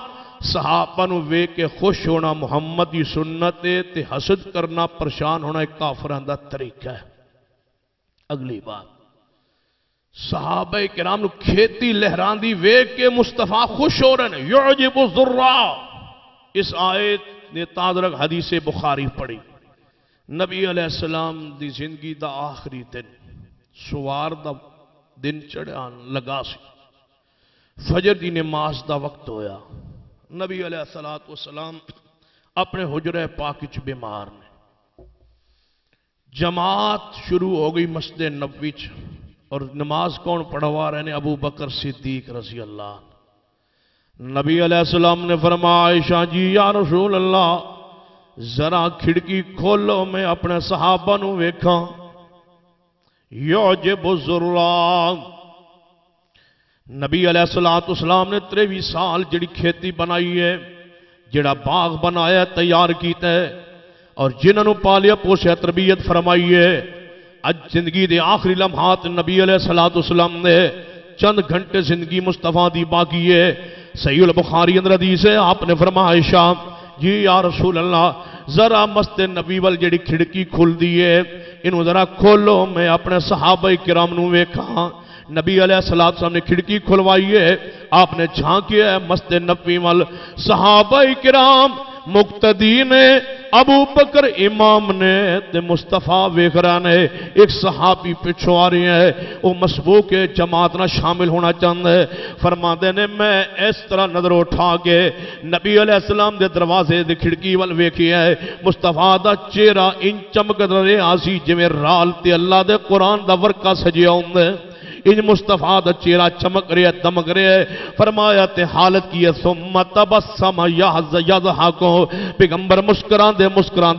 صحابہ نو ویکھ کے خوش ہونا محمد دی سنت ہے تے حسد کرنا پریشان ہونا ایک کافراں دا طریقہ ہے۔ اگلی بات، صحابہ کرام نو کھیتی لہران دی ویکھ کے مصطفیٰ خوش ہو رہے ہیں۔ یعجب الذرا، اس آیت نے تادرک حدیث بخاری پڑھی۔ نبی علیہ السلام دی زندگی دا آخری دن سوار دا دن چڑھان لگا سی، فجر دی نماز دا وقت ہویا، نبی علیہ السلام اپنے حجرہ پاک وچ بیمار نے، جماعت شروع ہو گئی مسجد نبوی وچ، اور نماز کون پڑھوا رہے ہیں؟ ابو بکر صدیق رضی اللہ عنہ۔ نبی علیہ السلام نے فرمایا عائشہ جی یا رسول اللہ ذرا کھڑکی کھولو میں اپنے صحابہ نو ویکھاں۔ یعجب الذرا، نبی علیہ السلام نے 23 سال جڑی کھیتی بنائی ہے، جڑا باغ بنایا تیار کیتا ہے، اور جنہوں پالیا پوسیا تربیت فرمائی ہے، اج زندگی دے آخری لمحات نبی علیہ السلام نے چند گھنٹے زندگی مصطفیٰ دی باقی ہے۔ صحیح البخاری اندر حدیث ہے، آپ نے فرمایا عائشہ جی یا رسول اللہ ذرا مسجد نبی وال جڑی کھڑکی کھل دی ہے انہوں ذرا کھولو میں اپنے صحابہ کرام نو ویکھاں۔ نبی علیہ السلام نے کھڑکی کھلوائی ہے، آپ نے جھانکیا ہے مسجد نبوی وال، صحابہ کرام مقتدی نے، ابو بکر امام نے تے مصطفیٰ ویکھ رہے نے، ایک صحابی پچھو آ رہی ہے، وہ مسبوق جماعت نہ شامل ہونا چاہتا ہے، فرماندے نے میں اس طرح نظر اٹھا کے نبی علیہ السلام دے دروازے دے کھڑکی وال ویکھیا ہے، مصطفیٰ دا چہرہ ان چمک رہا سی جویں رال تے اللہ دے قرآن دا ورقہ سجیا ہوندا ہے، ان مصطفیٰ دا چہرہ چمک رہا ہے، دمک رہا ہے۔ فرمایا تے حالت کی ہے ثم تبسم یضحک، پیغمبر مسکران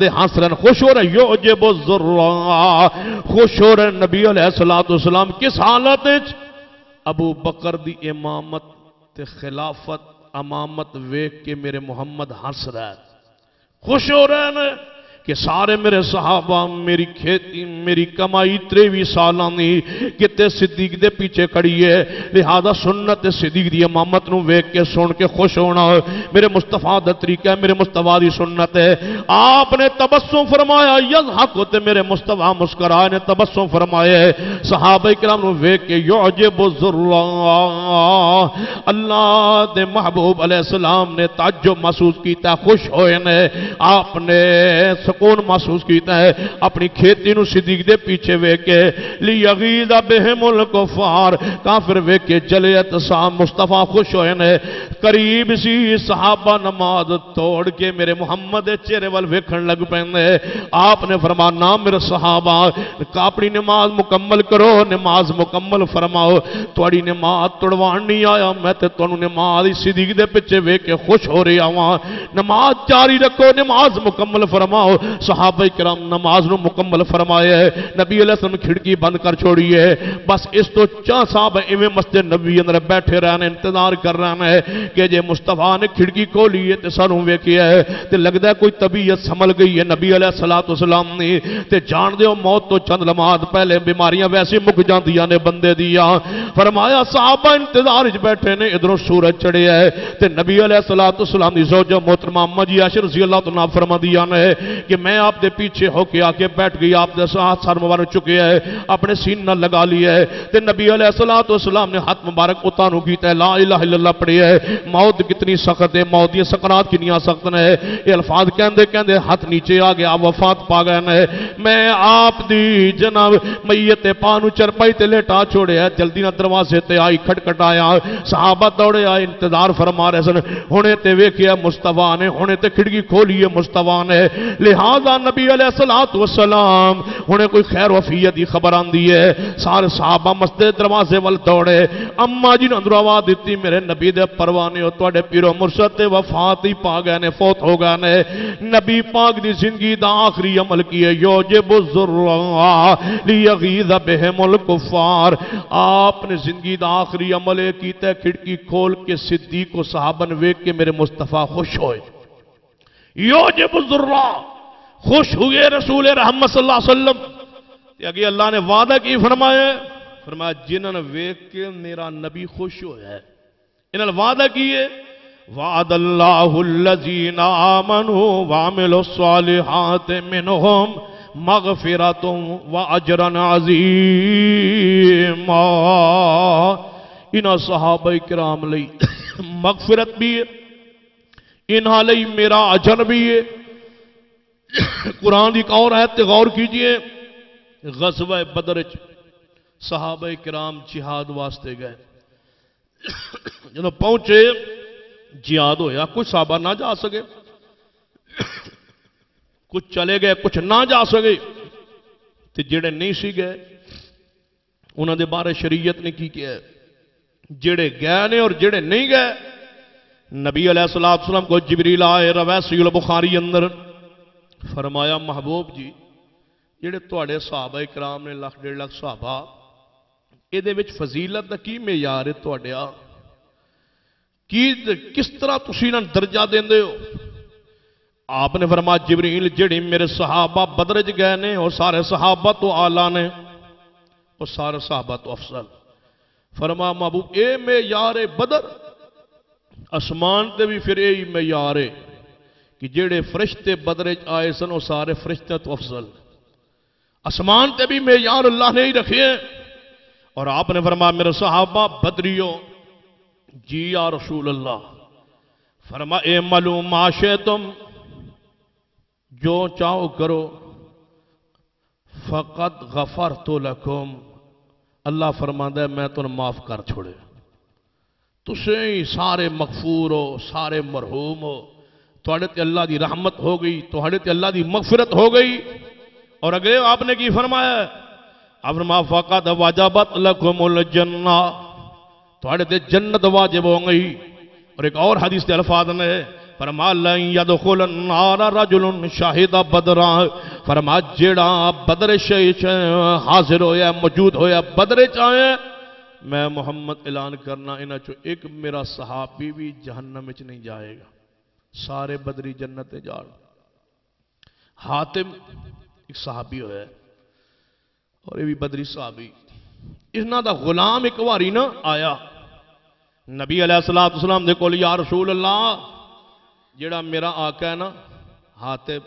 دے ہنس رہے، خوش ہو رہے، یعجب الذرا، خوش ہو رہے نبی علیہ السلام کس حالت ہے؟ ابو بکر دی امامت تے خلافت امامت ویکھ کے میرے محمد ہنس رہا ہے، خوش ہو رہے ہیں کہ سارے میرے صحابہ میری کھیتی میری کمائی 23 سالانی کتے صدیق دے پیچھے کھڑی ہے، لہذا سنت صدیق دی امامت نو ویکھ کے سن کے خوش ہونا میرے مصطفیٰ دا طریقہ ہے، میرے مصطفیٰ دی سنت ہے۔ آپ نے تبسم فرمایا، یضحک تے میرے مصطفیٰ مسکرائے نے تبسم فرمایا ہے، صحابہ کرام نو ویکھ کے یعجب الذرا، اللہ دے محبوب علیہ السلام نے تعجب محسوس کیتا، خوش ہوئے نے، آپ نے سکون محسوس کیتا ہے، اپنی کھیتی نو صدیق دے پیچھے ویکھ کے لیغیظ بہم الکفار، کافر ویکھ کے جلے اتسام مصطفیٰ خوش ہوئے نے، قریب سی صحابہ نماز توڑ کے میرے محمد چہرے وال ویکھن لگ پیندے، آپ نے فرمایا نام میرے صحابہ اپنی نماز مکمل کرو، نماز مکمل فرماؤ، تواڈی نماز توڑوان نہیں آیا، میں تے تانوں نماز صدیق دے پیچھے ویکھ کے خوش ہو رہا ہاں، نماز جاری رکھو، نماز مکمل فرماؤ۔ صحابہ کرام نماز نو مکمل فرمایا ہے، نبی علیہ السلام کھڑکی بند کر چھوڑی ہے، بس اس تو چاہ صحابہ ایویں مسجد نبوی اندر بیٹھے رہنے انتظار کر رہے ہیں کہ جے مصطفیٰ نے کھڑکی کھولی ہے تے سانوں ویکھیا ہے تے لگدا ہے کوئی طبیعت سنبھل گئی ہے نبی علیہ السلام نے، تے جان دیو موت تو چند لمحات پہلے بیماریاں ویسے مک جاندیاں نے بندے دیاں، فرمایا صحابہ انتظار وچ بیٹھے نے، ادھروں سورج چڑھیا ہے تے نبی علیہ السلام دی زوجہ محترمہ اما جی عائشہ رضی اللہ عنہا فرمادیاں نے کہ میں آپ دے پیچھے ہو کے آکے بیٹھ گئی، آپ دے ساتھ سر مبارک چکے ہے، اپنے سینہ لگا لیا ہے تے نبی علیہ السلام نے ہاتھ مبارک اتانو کیتا ہے، لا الہ الا اللہ پڑھی ہے، موت کتنی سخت ہے، موت یہ سکرات کنیاں سخت ہے، یہ الفاظ کہندے ہاتھ نیچے آ گیا، آپ وفات پا گئے ہیں، میں آپ دی جناب میت پانو چرپائی تے لیٹا چھوڑے ہے، جلدی نہ دروازے تے آئی کھٹکھٹایا، صحابہ دوڑے آئے انتظار فرما رہے سن، ہونے تے ویکھیا مصطفیٰ نے، ہونے تے کھڑکی کھولی ہے مصطفیٰ نے، لہذا نبی علیہ السلام انہیں کوئی خیر وفیت دی خبر آندی ہے، سارے صحابہ مسجد دروازے وال دوڑے، اما جی نے اندر آواز دیتی میرے نبی دے پروانے ہو تواڈے پیرو مرشد تے وفات ہی پا گئے نے، فوت ہو گئے نے، نبی پاک دی زندگی دا آخری عمل کیے یعجب الذرا لیغیظ بہم الکفار، آپ نے زندگی دا آخری عمل کیتا ہے کھڑکی کھول کے صدیق کو صحابہ نے ویکھ کے میرے مصطفیٰ خوش ہوئے، یعجب الذرا، خوش ہوئے رسول رحمت صلی اللہ علیہ وسلم، اگے اللہ نے وعدہ کی فرمایا جنہوں نے ویکھ کے میرا نبی خوش ہویا ہے، انہوں نے وعدہ کیے وعد اللہ الذین آمنوا وعملوا الصالحات منہم مغفرۃ واجر عظیما. انہاں صحابہ کرام لئی مغفرت بھی ہے، انہاں لئی میرا اجر بھی ہے. قرآن ایک اور آیت غور کیجئے، غزوہ بدر صحابہ کرام جہاد واسطے گئے، جب پہنچے جہاد ہویا، کچھ صحابہ نہ جا سکے، کچھ چلے گئے، کچھ نہ جا سکے، تے جڑے نہیں سی گئے انہاں دے بارے شریعت نے کی کیا ہے، جڑے گئے نے اور جڑے نہیں گئے. نبی علیہ السلام کو جبریل آئے، روایت صحیح البخاری اندر، فرمایا محبوب جی جڑے تواڈے صحابہ کرام نے 1.5 صحابہ، اے دے وچ فضیلت دا کی معیار ہے تواڈے آ؟ کس طرح تسی انہاں درجہ دیندے ہو؟ آپ نے فرمایا جبریل جڑے میرے صحابہ بدر وچ گئے نے اور سارے صحابہ تو اعلیٰ نے اور سارے صحابہ تو افضل. فرمایا محبوب اے معیار بدر، اسمان تے بھی پھر یہی معیار ہے کہ جڑے فرشتے بدر وچ آئے سن وہ سارے فرشتے تو افضل. اسمان تے بھی معیار اللہ نے ہی رکھے ہیں. اور آپ نے فرمایا میرے صحابہ بدریوں، جی یا رسول اللہ. فرمایا اعملوا ما شئتم، جو چاہو کرو، فقط غفرت لکم، اللہ فرماتا ہے میں تمہیں معاف کر چھوڑے. تسیں سارے مغفور ہو، سارے مرحوم ہو، تھوڑے تے اللہ دی رحمت ہو گئی، تھوڑے تے اللہ دی مغفرت ہو گئی. اور اگلے آپ نے کی فرمایا؟ آپ فرمایا فقط وجبت لکم الجنہ، تھوڑے تے جنت واجب ہو گئی. اور ایک اور حدیث کے الفاظ نے فرمایا لن يدخل النار رجل شاہد بدرا، فرمایا جیڑا بدر حاضر ہویا موجود ہویا بدر چاہے، میں محمد اعلان کرنا انہاں چو ایک میرا صحابی بھی جہنم وچ نہیں جائے گا، سارے بدری جنت جان. حاتم ایک صحابی ہویا ہے اور یہ بھی بدری صحابی، انہاں دا غلام ایک واری نہ آیا نبی علیہ السلام دے کول، یا رسول اللہ جڑا میرا آقا ہے نا حاتم،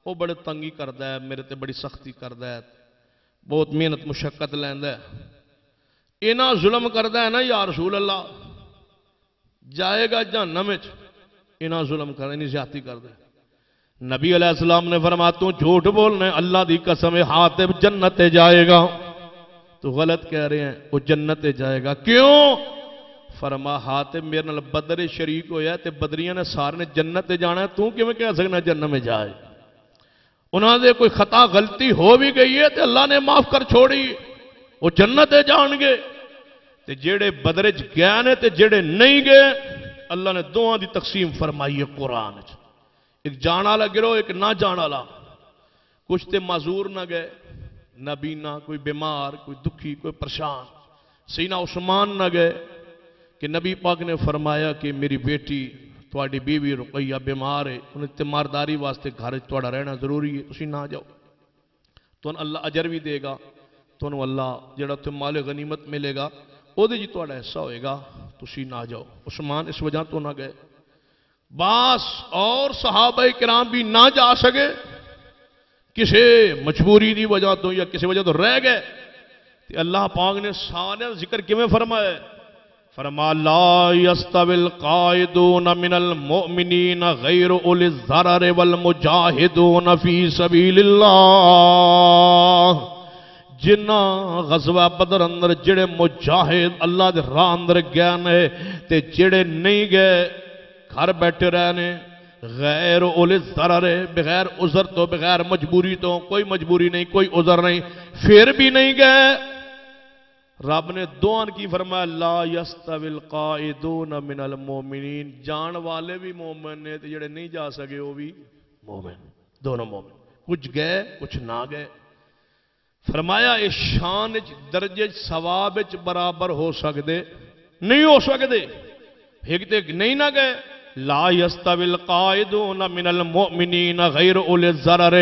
وہ بڑے تنگی کردا ہے، میرے تے بڑی سختی کردا ہے، بہت محنت مشقت لیندا ہے، اینا ظلم کردا ہے نا یا رسول اللہ، جائے گا جہنم وچ. اینا ظلم کردا، انہی زیادتی کردا ہے. نبی علیہ السلام نے فرمایا تو جھوٹ بولنے، اللہ دی قسم ہے حاتم جنت جائے گا. تو غلط کہہ رہے ہیں، وہ جنت جائے گا. کیوں؟ فرما حاتم میرے نال بدر شریک ہویا تے بدریاں نے سارے نے جنت جانا ہے، تو کیوں کہہ سکنا جنت میں جائے؟ انہاں نے کوئی خطا غلطی ہو بھی گئی ہے تے اللہ نے معاف کر چھوڑی، وہ جنت جان گے. تے جیڑے بدر وچ گئے نے تے جیڑے نہیں گئے، اللہ نے دوہاں دی تقسیم فرمائی ہے قرآن وچ، ایک جان والا گروہ ایک نہ جان والا. کچھ تے معذور نہ گئے، نہ بینا، کوئی بیمار، کوئی دکھی، کوئی پریشان. سیدنا عثمان نہ گئے کہ نبی پاک نے فرمایا کہ میری بیٹی تواڈی بیوی رقیہ بیمار ہے، انہیں تیمارداری واسطے گھر تواڈا رہنا ضروری ہے، تسی نہ جاؤ. تو اللہ اجر بھی دے گا، تو اللہ جڑا تم مال غنیمت ملے گا او دے جی تواڈا ایسا ہوئے گا، تسی نہ جاؤ. عثمان اس وجہ تو نہ گئے. باس اور صحابہ کرام بھی نہ جا سکے، کسی مجبوری دی وجہ تو یا کسی وجہ تو رہ گئے. تو اللہ پاک نے سارے ذکر کیویں فرمایا؟ فرما لا يستوي القائدون من المؤمنین غیر اولی الضرر والمجاہدون فی سبیل اللہ. جنہ غزوہ بدر اندر جڑے مجاہد اللہ دے راہ اندر گئے نے تے جڑے نہیں گئے گھر بیٹھے رہنے، غیر اولی الضرر، بغیر عذر تو، بغیر مجبوری تو، کوئی مجبوری نہیں، کوئی عذر نہیں، پھر بھی نہیں گئے. رب نے دوان کی فرمایا لا یستوی القائدون من المومنین، جان والے بھی مومن نے تے جڑے نہیں جا سکے وہ بھی مومن، دونوں مومن. کچھ گئے کچھ نہ گئے. فرمایا اس شان درجے ثواب برابر ہو سکتے نہیں، ہو سکتے. ایک تے نہیں نہ گئے. لا یستوی القائدون من المؤمنین غیر اولی الضرر،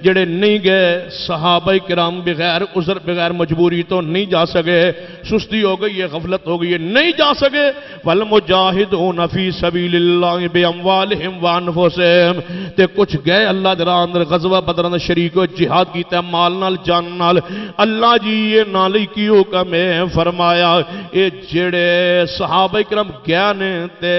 جڑے نہیں گئے صحابہ کرام بغیر عذر بغیر مجبوری تو نہیں جا سکے. سستی ہو گئی ہے، غفلت ہو گئی ہے، نہیں جا سکے، والمجاہدون فی سبیل اللہ باموالہم وانفسہم، تے کچھ گئے اللہ دے راہ اندر غزوہ بدر اندر شریک ہوئے، جہاد کیتا ہے مال نال جان نال۔ اللہ جی یہ نالی کی حکم ہے، فرمایا اے جڑے صحابہ کرام گیا نے تے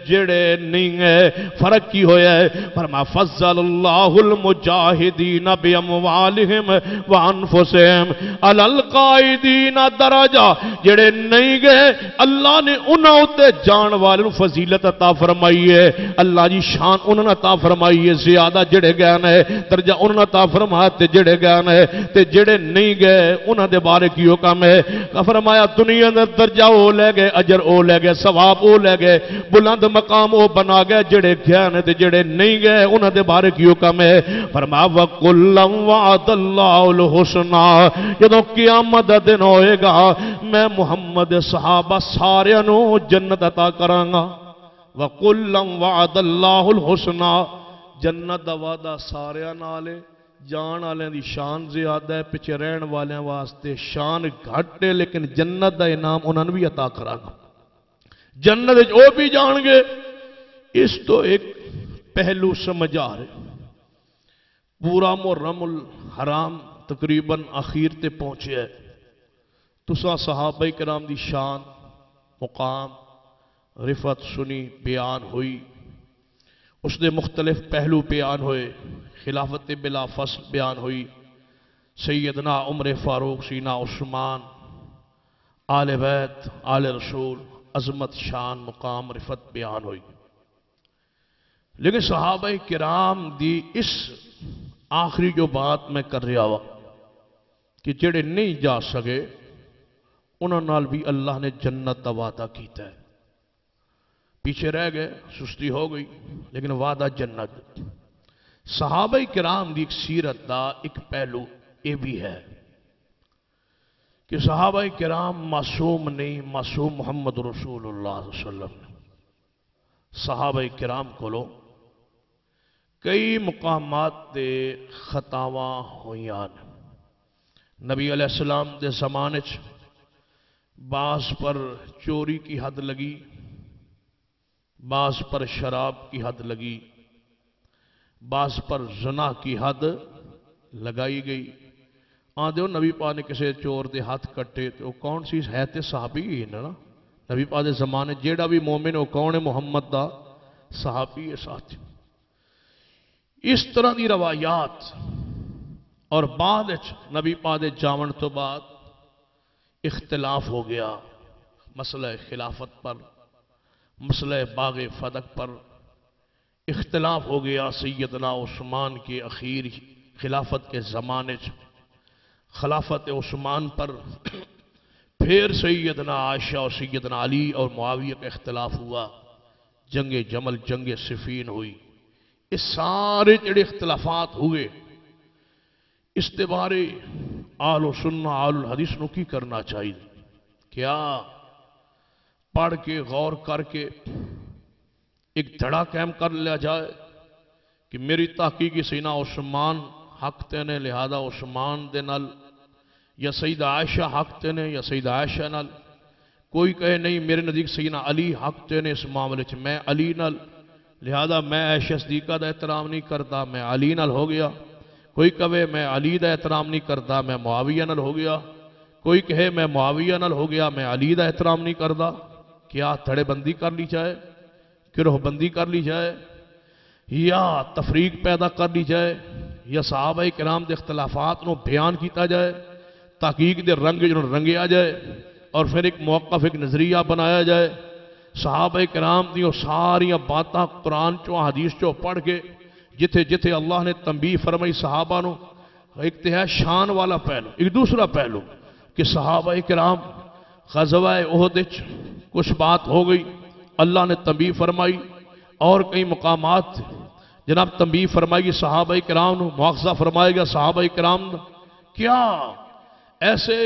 جڑے نہیں ہے، فرق کی ہویا ہے؟ فرما فضل اللہ المجاہدین باموالہم وانفسہم علی القائدین درجہ، جڑے نہیں گئے اللہ نے انہاں اتے جان والوں فضیلت عطا فرمائی ہے، اللہ جی شان انہاں نے عطا فرمائی ہے زیادہ، جڑے گئے نے درجہ انہاں نے عطا فرمایا تے جڑے گئے نے تے جڑے نہیں گئے انہاں دے بارے کی حکم ہے؟ فرمایا دنیا دے درجہ او لے گئے، اجر او لے گئے، ثواب او لے گئے، بلند مقام او بنا گئے، جڑے گئے نے تے جڑے نہیں گئے انہاں دے بارے کی حکم ہے؟ فرمایا وَكُلًّا وَعَدَ اللَّهُ الْحُسْنَى، جدوں قیامت دا دن ہوئے گا میں محمد صحابہ سارے نو جنت عطا کراں گا۔ وَكُلًّا وَعَدَ اللَّهُ الْحُسْنَى، جنت دا وعدہ سارے نالے، جان والے دی شان زیادہ ہے، پچھے رہن والے واسطے شان گھٹ ہے، لیکن جنت دا انعام انہوں نے بھی عطا کراں گا۔ جنت او بھی جان گے۔ اس تو ایک پہلو سمجھ آ رہے، پورا محرم الحرام تقریباً اخیر تے پہنچے ہے، تساں صحابہ کرام دی شان، مقام، رفت سنی، بیان ہوئی، اس دے مختلف پہلو بیان ہوئے، خلافت بلا فصل بیان ہوئی، سیدنا عمر فاروق، سیدنا عثمان، آل بیت، آل رسول، عظمت، شان، مقام، رفت بیان ہوئی، لیکن صحابہ کرام دی اس آخری جو بات میں کر رہا ہوا کہ جڑے نہیں جا سکے انہوں نال بھی اللہ نے جنت دا وعدہ کیتا ہے، پیچھے رہ گئے، سستی ہو گئی، لیکن وعدہ جنت۔ صحابہ کرام دی ایک سیرت دا ایک پہلو یہ بھی ہے کہ صحابہ کرام معصوم نہیں، معصوم محمد رسول اللہ صلی اللہ علیہ وسلم۔ صحابہ کرام کو لو کئی مقامات دے خطاواں ہویاں، نبی علیہ السلام دے زمانے چ بعض پر چوری کی حد لگی، بعض پر شراب کی حد لگی، بعض پر زنا کی حد لگائی گئی۔ آدھے نبی پاک نے کسے چور دے ہاتھ کٹے تو کون سی ہے تے صحابی ہی نا، نبی پاک دے زمانے جیڑا بھی مومن وہ کون ہے؟ محمد دا صحابی ہے ساتھ۔ اس طرح دی روایات اور بعد نبی پاک دے جاون تو بعد اختلاف ہو گیا، مسئلہ خلافت پر، مسئلہ باغ فدق پر اختلاف ہو گیا۔ سیدنا عثمان کے اخیر خلافت کے زمانے خلافت عثمان پر پھر سیدنا عائشہ اور سیدنا علی اور معاویہ کا اختلاف ہوا، جنگ جمل، جنگ صفین ہوئی۔ اس سارے جڑے اختلافات ہوئے اس کے بارے آل و سنہ آل الحدیث نو کی کرنا چاہیے؟ کیا پڑھ کے غور کر کے ایک دھڑا قائم کر لیا جائے کہ میری تحقیقی سیدنا عثمان حق تے نے لہذا عثمان دے نال، یا سیدہ عائشہ حق تے نے یا سیدہ عائشہ نال؟ کوئی کہے نہیں میرے نزدیک سیدنا علی حق تے نے اس معاملے چ، میں علی نال لہذا میں عائشہ صدیقہ دا احترام نہیں کرتا، میں علی نال ہو گیا۔ کوئی کہے میں علی دا احترام نہیں کرتا، میں معاویہ نال ہو گیا۔ کوئی کہے میں معاویہ نال ہو گیا، میں علی دا احترام نہیں کرتا۔ کیا دھڑے بندی کر لی جائے، گروہ بندی کر لی جائے، یا تفریق پیدا کر لی جائے، یا صحابہ کرام دے اختلافات نو بیان کیتا جائے، تحقیق دے رنگ جو رنگیا جائے، اور پھر ایک موقف، ایک نظریہ بنایا جائے۔ صحابہ کرام دیوں ساریاں باتاں قرآن چو حدیث چو پڑھ کے جتھے جتھے اللہ نے تنبیہ فرمائی صحابہ نو، ایک تو ہے شان والا پہلو، ایک دوسرا پہلو کہ صحابہ کرام غزوہ احد کچھ بات ہو گئی، اللہ نے تنبیہ فرمائی، اور کئی مقامات جناب تنبیہ فرمائی صحابہ کرام نو، مواخذہ فرمائے گا صحابہ کرام نو۔ کیا ایسے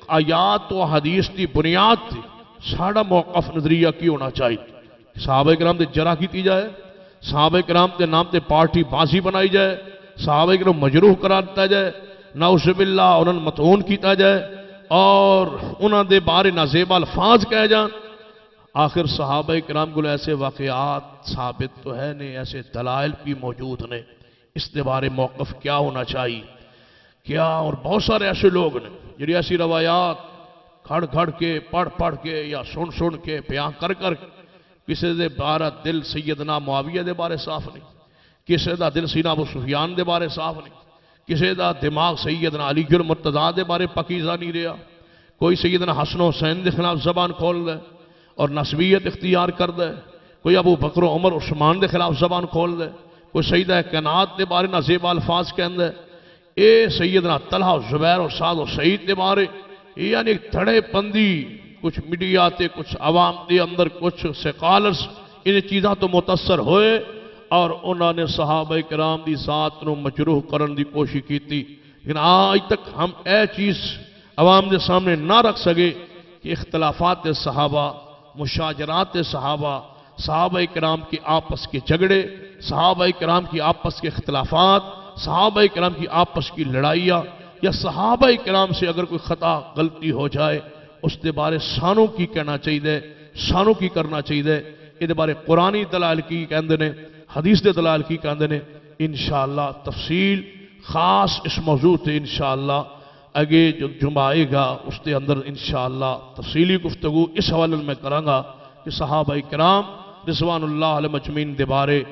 آیات و حدیث کی بنیاد تھی ساڑھا موقف نظریہ کی ہونا چاہیے؟ صحابہ کرام دے جرح کی جائے، صحابہ کرام دے نام تے پارٹی بازی بنائی جائے، صحابہ کرام مجروح قرار دیتا جائے، نعوذ باللہ انہوں نے مطعون کیتا جائے، اور انہوں دے بارے نازیب الفاظ کہہ جان. آخر صحابہ کرام کو ایسے واقعات ثابت تو ہے نہیں، ایسے دلائل بھی موجود نے. اس کے بارے موقف کیا ہونا چاہیے کیا؟ اور بہت سارے ایسے لوگ نے جنہی ایسی روایات کھڑ کھڑ کے پڑھ کے یا سن کے بیان کر کسی دے بارے دل سیدنا معاویہ دے بارے صاف نہیں، کسی دا دل سیدنا ابو سفیان دے بارے صاف نہیں، کسی دا دماغ سیدنا علی المرتضیٰ دے بارے پکیزہ نہیں رہا. کوئی سیدنا حسن و حسین دے خلاف زبان کھول دے اور نسبیت اختیار کر دے، کوئی ابو بکر و عمر عثمان دے خلاف زبان کھول دے، کوئی سیدہ کائنات دے بارے نازیب الفاظ کہن دے، اے سیدنا طلحہ و زبیر و سعد و سعید دے بارے. یعنی ایک تھڑے پندی کچھ میڈیا تے کچھ عوام دے اندر کچھ سکالرز ان چیزاں تو متاثر ہوئے اور انہوں نے صحابہ کرام دی ذات نو مجروح کرن دی کوشش کی تھی. لیکن آج تک ہم اے چیز عوام دے سامنے نہ رکھ سکے کہ اختلافات صحابہ، مشاجرات صحابہ، صحابہ کرام کے آپس کے جھگڑے، صحابہ کرام کی آپس کے اختلافات، صحابہ کرام کی آپس کی لڑائیاں، یا صحابہ کرام سے اگر کوئی خطا غلطی ہو جائے اس دے بارے سانوں کی کہنا چاہیے، سانوں کی کرنا چاہیے. یہ دے بارے قرآنی دلائل کی کہندے نے، حدیث دے دلائل کی کہندے نے. انشاءاللہ تفصیل خاص اس موضوع تے انشاءاللہ اگے جو جمعہ آئے گا اس دے اندر انشاءاللہ تفصیلی گفتگو اس حوالے میں کروں گا کہ صحابہ کرام رضوان اللہ علیہ مجمعین دے بارے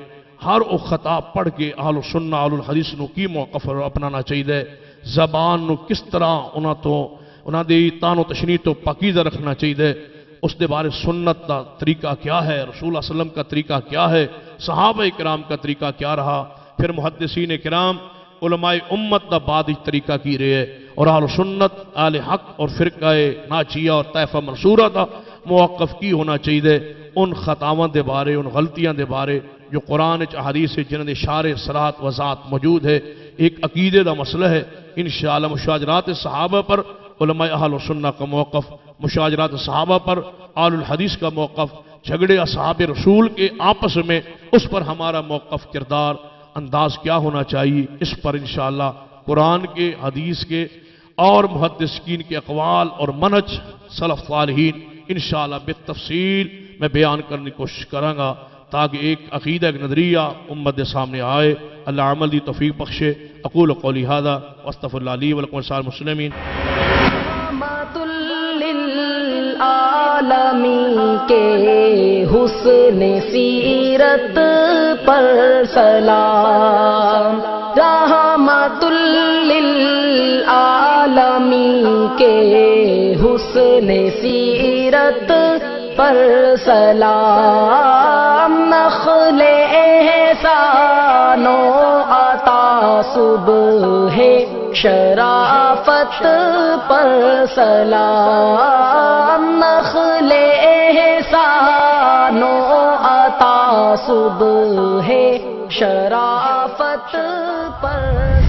ہر او خطاب پڑھ کے اہل سنہ اہل الحدیث نو کی موقف اپنانا چاہیے، زبان نو کس طرح انہاں دی تان و تشنیع تو پاکیزہ رکھنا چاہیے، اس دے بارے سنت دا طریقہ کیا ہے، رسول اللہ علیہ وسلم کا طریقہ کیا ہے، صحابہ کرام کا طریقہ کیا رہا، پھر محدثین کرام علماء امت دا بعد طریقہ کی رہے، اور اہل سنت اہل حق اور فرقہ ناجیہ اور طائفہ منصورہ دا موقف کی ہونا چاہیے ان خطاواں دے بارے، ان غلطیاں دے بارے جو قرآن حدیث جنہاں دے اشارے صراط وضاحت موجود ہے. ایک عقیدے دا مسئلہ ہے. انشاءاللہ مشاجرات صحابہ پر علماء اہل سنہ کا موقف، مشاجرات صحابہ پر اہل الحدیث کا موقف، جھگڑے اصحاب رسول کے آپس میں اس پر ہمارا موقف، کردار، انداز کیا ہونا چاہیے، اس پر انشاءاللہ قرآن کے، حدیث کے اور محدثین کے اقوال اور منہج سلف صالحین انشاءاللہ بالتفصیل میں بیان کرنے کی کوشش کروں گا تاکہ ایک عقیدہ، ایک نظریہ امت کے سامنے آئے. اللہ عمل دی توفیق بخشے. اقول قولی ھذا واستغفر اللہ لی ولکم ولسائر المسلمین. رحمت للعالمین کے حسن سیرت پر سلام، رحمت للعالمین کے حسن سیرت پر سلام، نخل احسان و عطا صبح شرافت پر سلام، نخل احسان و عطا صبح شرافت پر